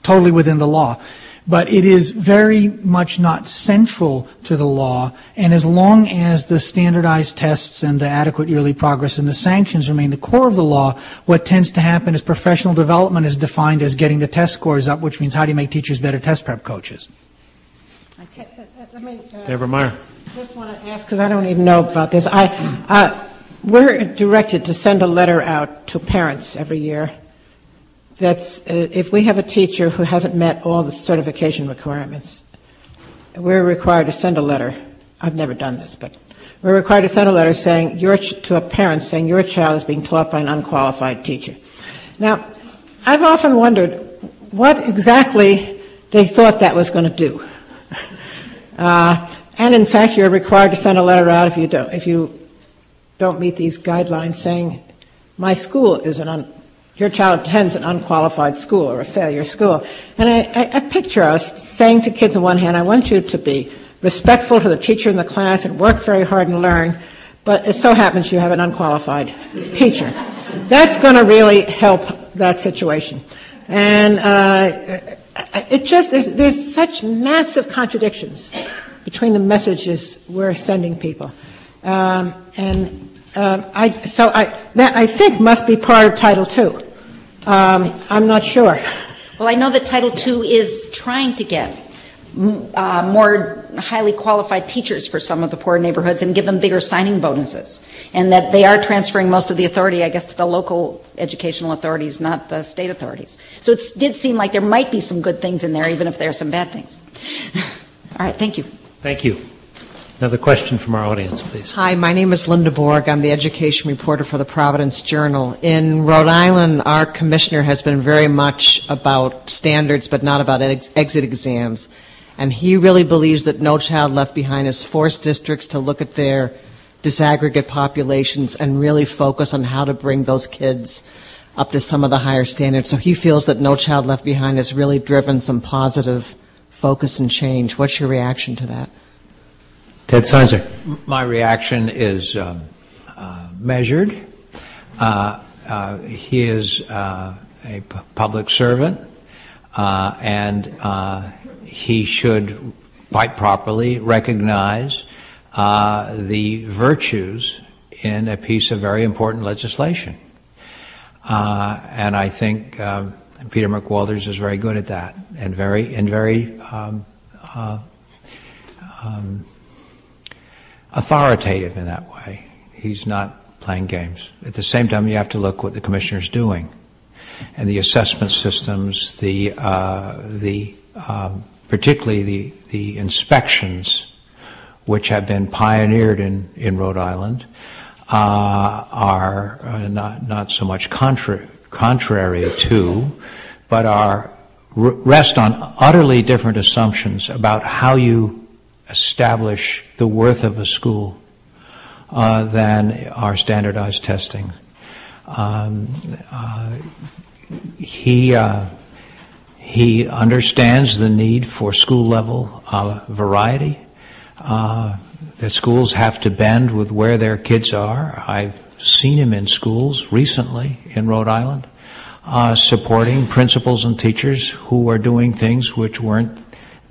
totally within the law. But it is very much not central to the law, and as long as the standardized tests and the adequate yearly progress and the sanctions remain the core of the law, what tends to happen is professional development is defined as getting the test scores up, which means how do you make teachers better test prep coaches? Deborah Meyer. I just want to ask, because I don't even know about this. We're directed to send a letter out to parents every year that's if we have a teacher who hasn't met all the certification requirements, we're required to send a letter. I've never done this, but we're required to send a letter saying to a parent saying your child is being taught by an unqualified teacher. Now, I've often wondered what exactly they thought that was going to do. And in fact, you're required to send a letter out if you don't meet these guidelines saying my school is your child attends an unqualified school or a failure school. And I picture us saying to kids on one hand, I want you to be respectful to the teacher in the class and work very hard and learn, but it so happens you have an unqualified teacher. That's going to really help that situation. And there's such massive contradictions between the messages we're sending people. That I think must be part of Title II. I'm not sure. Well, I know that Title II is trying to get more highly qualified teachers for some of the poor neighborhoods and give them bigger signing bonuses, and that they are transferring most of the authority, I guess, to the local educational authorities, not the state authorities. So it did seem like there might be some good things in there, even if there are some bad things. All right, thank you. Thank you. Another question from our audience, please. Hi, my name is Linda Borg. I'm the education reporter for the Providence Journal. In Rhode Island, our commissioner has been very much about standards, but not about exit exams. And he really believes that No Child Left Behind has forced districts to look at their disaggregate populations and really focus on how to bring those kids up to some of the higher standards. So he feels that No Child Left Behind has really driven some positive focus and change. What's your reaction to that? Ted Sizer. My reaction is measured. He is a public servant, and he should quite properly recognize the virtues in a piece of very important legislation. And I think Peter McWalters is very good at that, and very authoritative in that way. He's not playing games. At the same time, you have to look what the commissioner's doing, and the assessment systems, particularly the inspections, which have been pioneered in Rhode Island, are not so much contrary to, but rest on utterly different assumptions about how you establish the worth of a school than our standardized testing. He understands the need for school-level variety. The schools have to bend with where their kids are. I've seen him in schools recently in Rhode Island, supporting principals and teachers who are doing things which weren't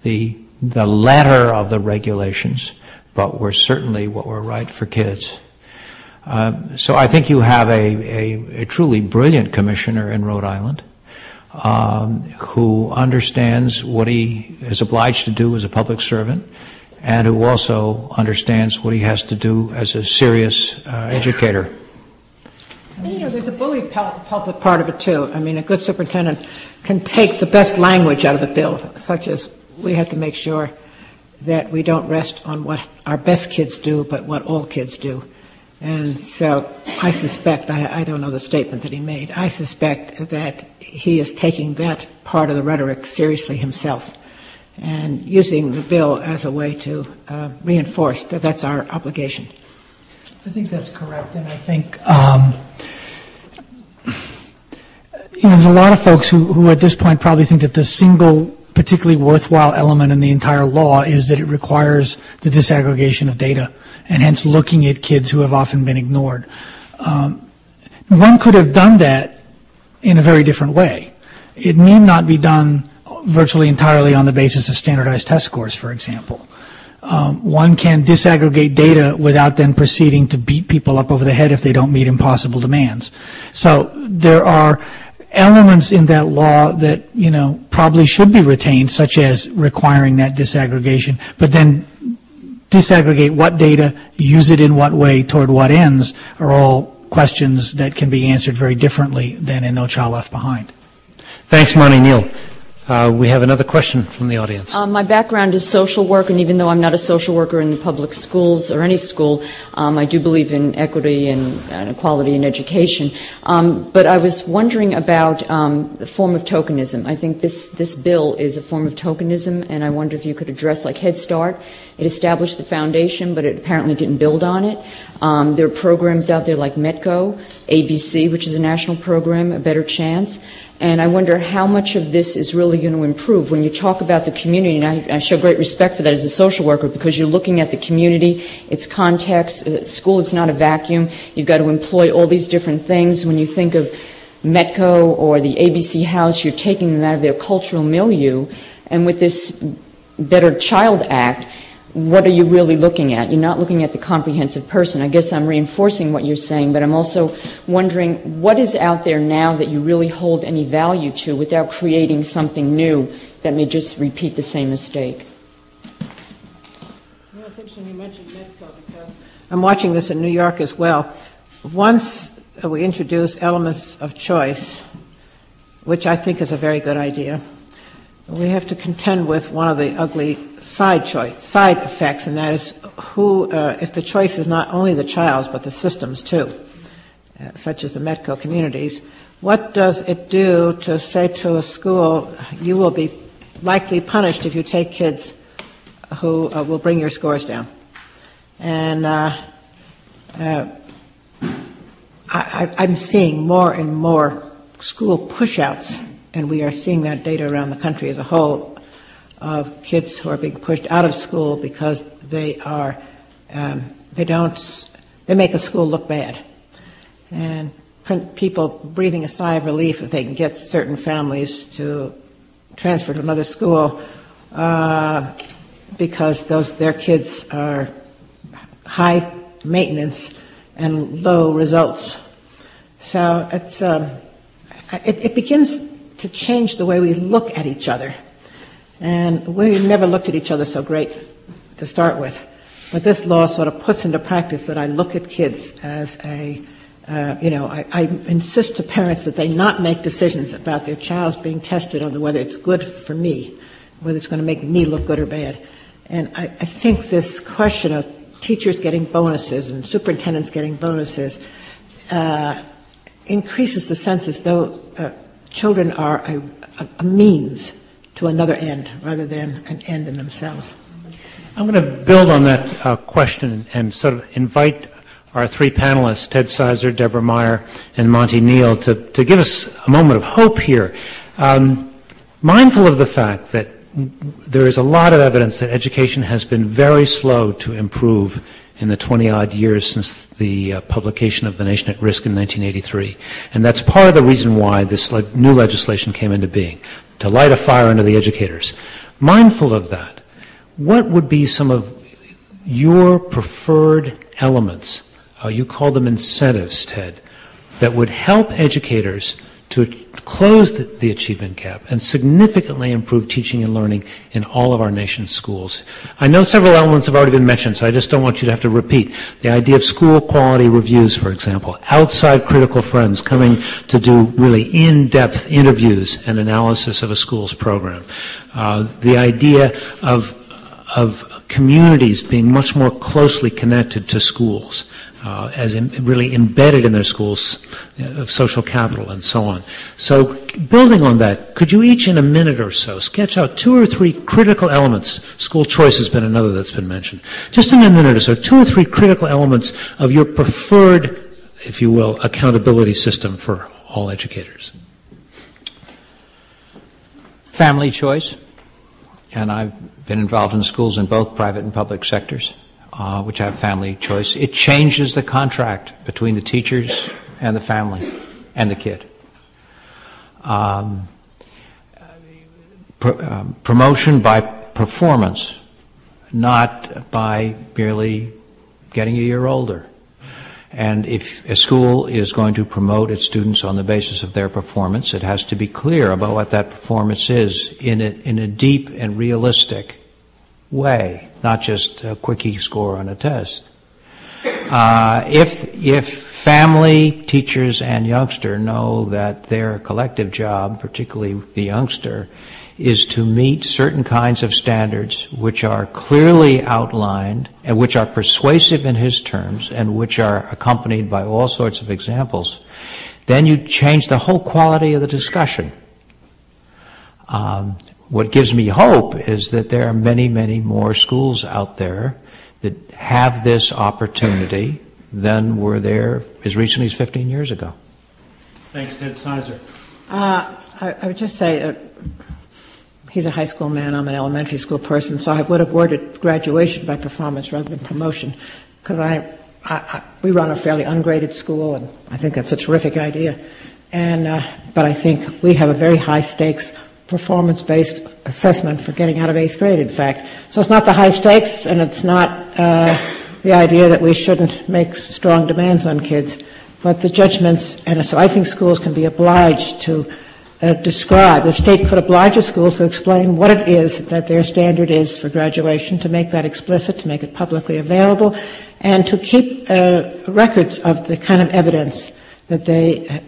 the letter of the regulations, but were certainly what were right for kids. So I think you have a truly brilliant commissioner in Rhode Island who understands what he is obliged to do as a public servant, and who also understands what he has to do as a serious educator. And, you know, there's a bully pulpit part of it, too. I mean, a good superintendent can take the best language out of a bill, such as we have to make sure that we don't rest on what our best kids do, but what all kids do. And so I suspect, I don't know the statement that he made, I suspect that he is taking that part of the rhetoric seriously himself and using the bill as a way to reinforce that that's our obligation. I think that's correct, and I think there's a lot of folks who at this point probably think that the single particularly worthwhile element in the entire law is that it requires the disaggregation of data, and hence looking at kids who have often been ignored. One could have done that in a very different way. It need not be done virtually entirely on the basis of standardized test scores, for example. One can disaggregate data without then proceeding to beat people up over the head if they don't meet impossible demands. So there are elements in that law that, probably should be retained, such as requiring that disaggregation, but then disaggregate what data, use it in what way, toward what ends, are all questions that can be answered very differently than in No Child Left Behind. Thanks, Monty Neill. We have another question from the audience. My background is social work, and even though I'm not a social worker in the public schools or any school, I do believe in equity and equality in education. But I was wondering about the form of tokenism. I think this bill is a form of tokenism, and I wonder if you could address, like Head Start. It established the foundation, but it apparently didn't build on it. There are programs out there like METCO, ABC, which is a national program, A Better Chance. And I wonder how much of this is really going to improve. When you talk about the community, and I show great respect for that as a social worker, because you're looking at the community, its context. School is not a vacuum. You've got to employ all these different things. When you think of METCO or the ABC House, you're taking them out of their cultural milieu. And with this Better Child Act, what are you really looking at? You're not looking at the comprehensive person. I guess I'm reinforcing what you're saying, but I'm also wondering what is out there now that you really hold any value to without creating something new that may just repeat the same mistake. It's interesting you mentioned METCO, because I'm watching this in New York as well. Once we introduce elements of choice, which I think is a very good idea, we have to contend with one of the ugly side effects, and that is if the choice is not only the child's but the system's too, such as the Metco communities. What does it do to say to a school, you will be likely punished if you take kids who will bring your scores down? And I'm seeing more and more school push-outs, and we are seeing that data around the country as a whole, of kids who are being pushed out of school because they make a school look bad. And people breathing a sigh of relief if they can get certain families to transfer to another school because their kids are high maintenance and low results. So it begins to change the way we look at each other. And we never looked at each other so great to start with. But this law sort of puts into practice that I look at kids as I insist to parents that they not make decisions about their child's being tested on whether it's good for me, whether it's going to make me look good or bad. And I think this question of teachers getting bonuses and superintendents getting bonuses increases the sense as though children are a means to another end rather than an end in themselves. I'm going to build on that question and sort of invite our three panelists, Ted Sizer, Deborah Meyer, and Monty Neill, to give us a moment of hope here. Mindful of the fact that there is a lot of evidence that education has been very slow to improve in the 20-odd years since the publication of The Nation at Risk in 1983. And that's part of the reason why this new legislation came into being, to light a fire under the educators. Mindful of that, what would be some of your preferred elements, you call them incentives, Ted, that would help educators to close the achievement gap and significantly improve teaching and learning in all of our nation's schools? I know several elements have already been mentioned, so I just don't want you to have to repeat. The idea of school quality reviews, for example, outside critical friends coming to do really in-depth interviews and analysis of a school's program. The idea of communities being much more closely connected to schools, as really embedded in their schools, of social capital and so on. So building on that, could you each in a minute or so sketch out 2 or 3 critical elements? School choice has been another that's been mentioned. Just in a minute or so, 2 or 3 critical elements of your preferred, if you will, accountability system for all educators. Family choice, and I've been involved in schools in both private and public sectors, which have family choice. It changes the contract between the teachers and the family and the kid. Promotion by performance, not by merely getting a year older. And if a school is going to promote its students on the basis of their performance, it has to be clear about what that performance is in a deep and realistic way, not just a quickie score on a test. If family, teachers, and youngster know that their collective job, particularly the youngster, is to meet certain kinds of standards which are clearly outlined and which are persuasive in his terms and which are accompanied by all sorts of examples, then you change the whole quality of the discussion. What gives me hope is that there are many, many more schools out there that have this opportunity than were there as recently as 15 years ago. Thanks, Ted Sizer. I would just say, he's a high school man, I'm an elementary school person, so I would have worded graduation by performance rather than promotion, because we run a fairly ungraded school, and I think that's a terrific idea. But I think we have a very high stakes performance-based assessment for getting out of 8th grade, in fact. So it's not the high stakes, and it's not the idea that we shouldn't make strong demands on kids, but the judgments. And so I think schools can be obliged to describe, the state could oblige a school to explain what it is that their standard is for graduation, to make that explicit, to make it publicly available, and to keep records of the kind of evidence that they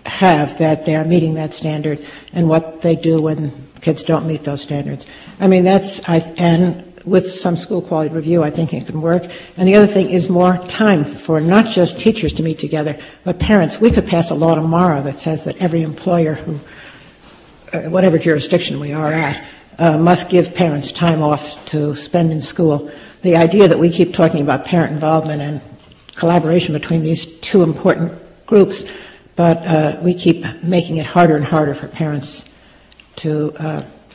have that they are meeting that standard and what they do when kids don't meet those standards. I mean, and with some school quality review, I think it can work. And the other thing is more time for not just teachers to meet together, but parents. We could pass a law tomorrow that says that every employer who, whatever jurisdiction we are at, must give parents time off to spend in school. The idea that we keep talking about parent involvement and collaboration between these two important groups, but we keep making it harder and harder for parents to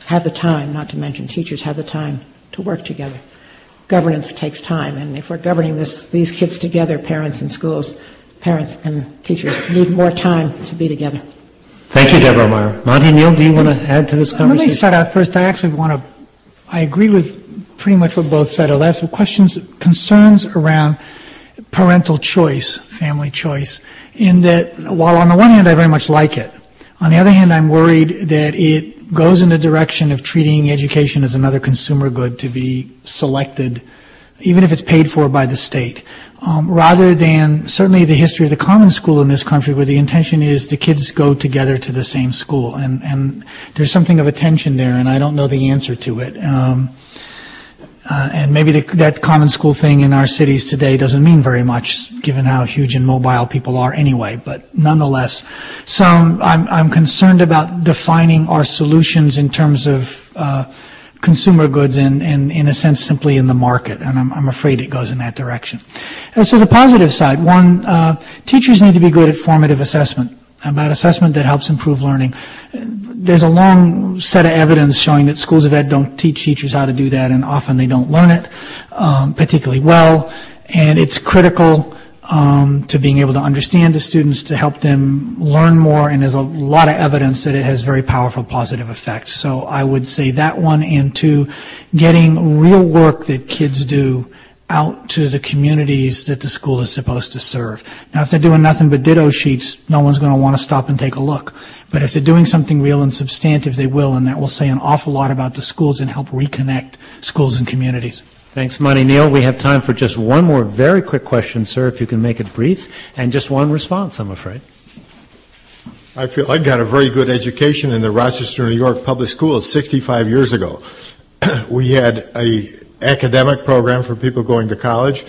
have the time, not to mention teachers have the time to work together. Governance takes time, and if we're governing these kids together, parents and schools, parents and teachers need more time to be together. Thank you, Deborah Meyer. Monty Neill, do you want to add to this conversation? Let me start out first. I agree with pretty much what both said. I'll have some concerns around parental choice, family choice, in that while on the one hand I very much like it, on the other hand I'm worried that it goes in the direction of treating education as another consumer good to be selected, even if it's paid for by the state, rather than certainly the history of the common school in this country where the intention is the kids go together to the same school. And there's something of a tension there, and I don't know the answer to it. And maybe that common school thing in our cities today doesn't mean very much, given how huge and mobile people are anyway. But nonetheless, I'm concerned about defining our solutions in terms of consumer goods and in a sense simply in the market, and I'm afraid it goes in that direction. As to the positive side, teachers need to be good at formative assessment, about assessment that helps improve learning. There's a long set of evidence showing that schools of ed don't teach teachers how to do that, and often they don't learn it particularly well, and it's critical to being able to understand the students, to help them learn more, and there's a lot of evidence that it has very powerful positive effects. So I would say that one, and two, getting real work that kids do out to the communities that the school is supposed to serve. Now, if they're doing nothing but ditto sheets, no one's going to want to stop and take a look. But if they're doing something real and substantive, they will, and that will say an awful lot about the schools and help reconnect schools and communities. Thanks, Monty Neill. We have time for just one more very quick question, sir, if you can make it brief, and just one response, I'm afraid. I feel I got a very good education in the Rochester, New York public schools 65 years ago. We had a academic program for people going to college,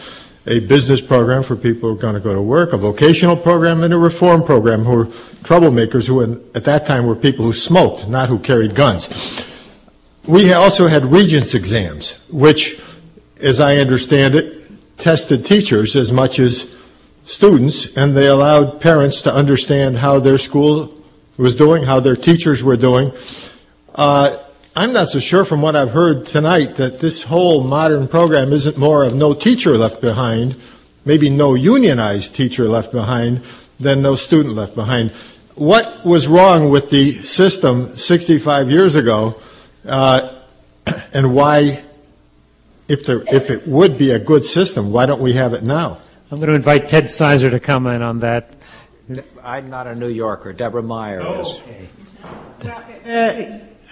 a business program for people who are going to go to work, a vocational program, and a reform program who were troublemakers who at that time were people who smoked, not who carried guns. We also had regents exams, which, as I understand it, tested teachers as much as students, and they allowed parents to understand how their school was doing, how their teachers were doing. I'm not so sure from what I've heard tonight that this whole modern program isn't more of no teacher left behind, maybe no unionized teacher left behind, than no student left behind. What was wrong with the system 65 years ago, and why, if it would be a good system, why don't we have it now? I'm going to invite Ted Sizer to comment on that. I'm not a New Yorker. Deborah Meyer is.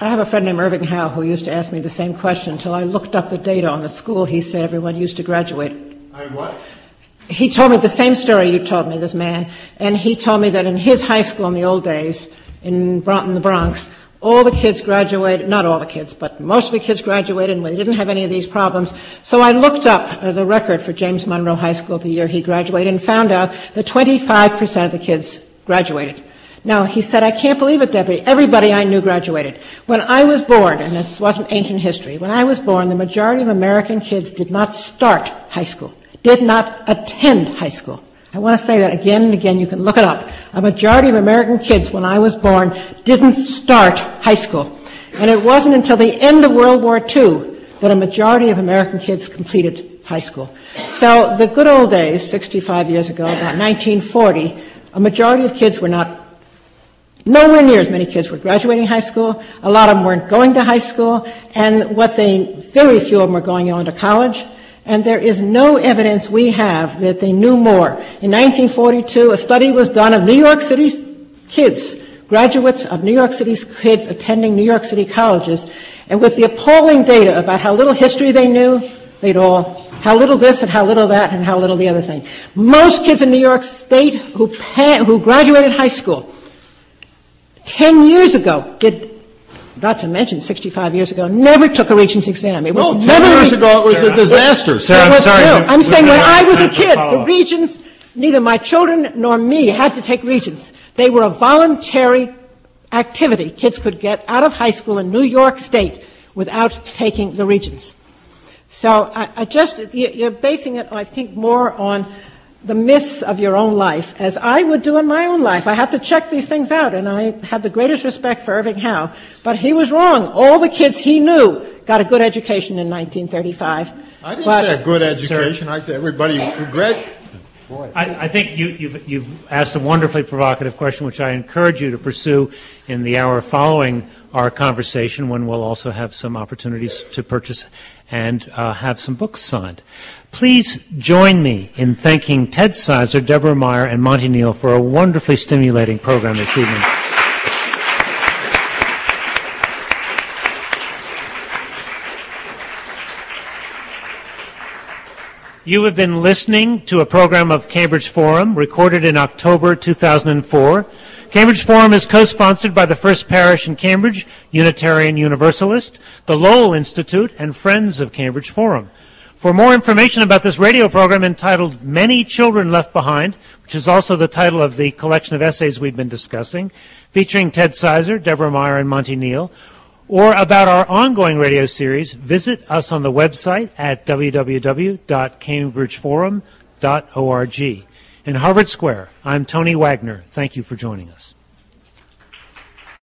I have a friend named Irving Howe who used to ask me the same question until I looked up the data on the school. He said everyone used to graduate. What? He told me the same story you told me, this man, and he told me that in his high school in the old days, in the Bronx, all the kids graduated, not all the kids, but most of the kids graduated and they didn't have any of these problems. So I looked up the record for James Monroe High School the year he graduated and found out that 25% of the kids graduated. Now, he said, I can't believe it, Debbie. Everybody I knew graduated. When I was born, and this wasn't ancient history, when I was born, the majority of American kids did not start high school, did not attend high school. I want to say that again and again. You can look it up. A majority of American kids, when I was born, didn't start high school. And it wasn't until the end of World War II that a majority of American kids completed high school. So the good old days, 65 years ago, about 1940, a majority of kids were nowhere near as many kids were graduating high school. A lot of them weren't going to high school, and very few of them were going on to college. And there is no evidence we have that they knew more. In 1942, a study was done of New York City's kids, graduates of New York City's kids attending New York City colleges, and with the appalling data about how little history they knew, how little this and how little that and how little the other thing. Most kids in New York State who graduated high school 10 years ago did not to mention 65 years ago, never took a Regents exam. It was No, 10 never years ago it was a disaster. Sir, I'm sorry. No, I'm saying when I was a Time for kid, the follow-up. Regents, neither my children nor me had to take Regents. They were a voluntary activity. Kids could get out of high school in New York State without taking the Regents. So you're basing it, I think, more on the myths of your own life, as I would do in my own life. I have to check these things out, and I have the greatest respect for Irving Howe. But he was wrong. All the kids he knew got a good education in 1935. I didn't say a good education. Sir, I said everybody who graduated. I think you've asked a wonderfully provocative question, which I encourage you to pursue in the hour following our conversation, when we'll also have some opportunities to purchase and have some books signed. Please join me in thanking Ted Sizer, Deborah Meyer, and Monty Neill for a wonderfully stimulating program this evening. You have been listening to a program of Cambridge Forum recorded in October 2004. Cambridge Forum is co-sponsored by the First Parish in Cambridge, Unitarian Universalist, the Lowell Institute, and Friends of Cambridge Forum. For more information about this radio program entitled Many Children Left Behind, which is also the title of the collection of essays we've been discussing, featuring Ted Sizer, Deborah Meyer, and Monty Neill, or about our ongoing radio series, visit us on the website at www.cambridgeforum.org. In Harvard Square, I'm Tony Wagner. Thank you for joining us.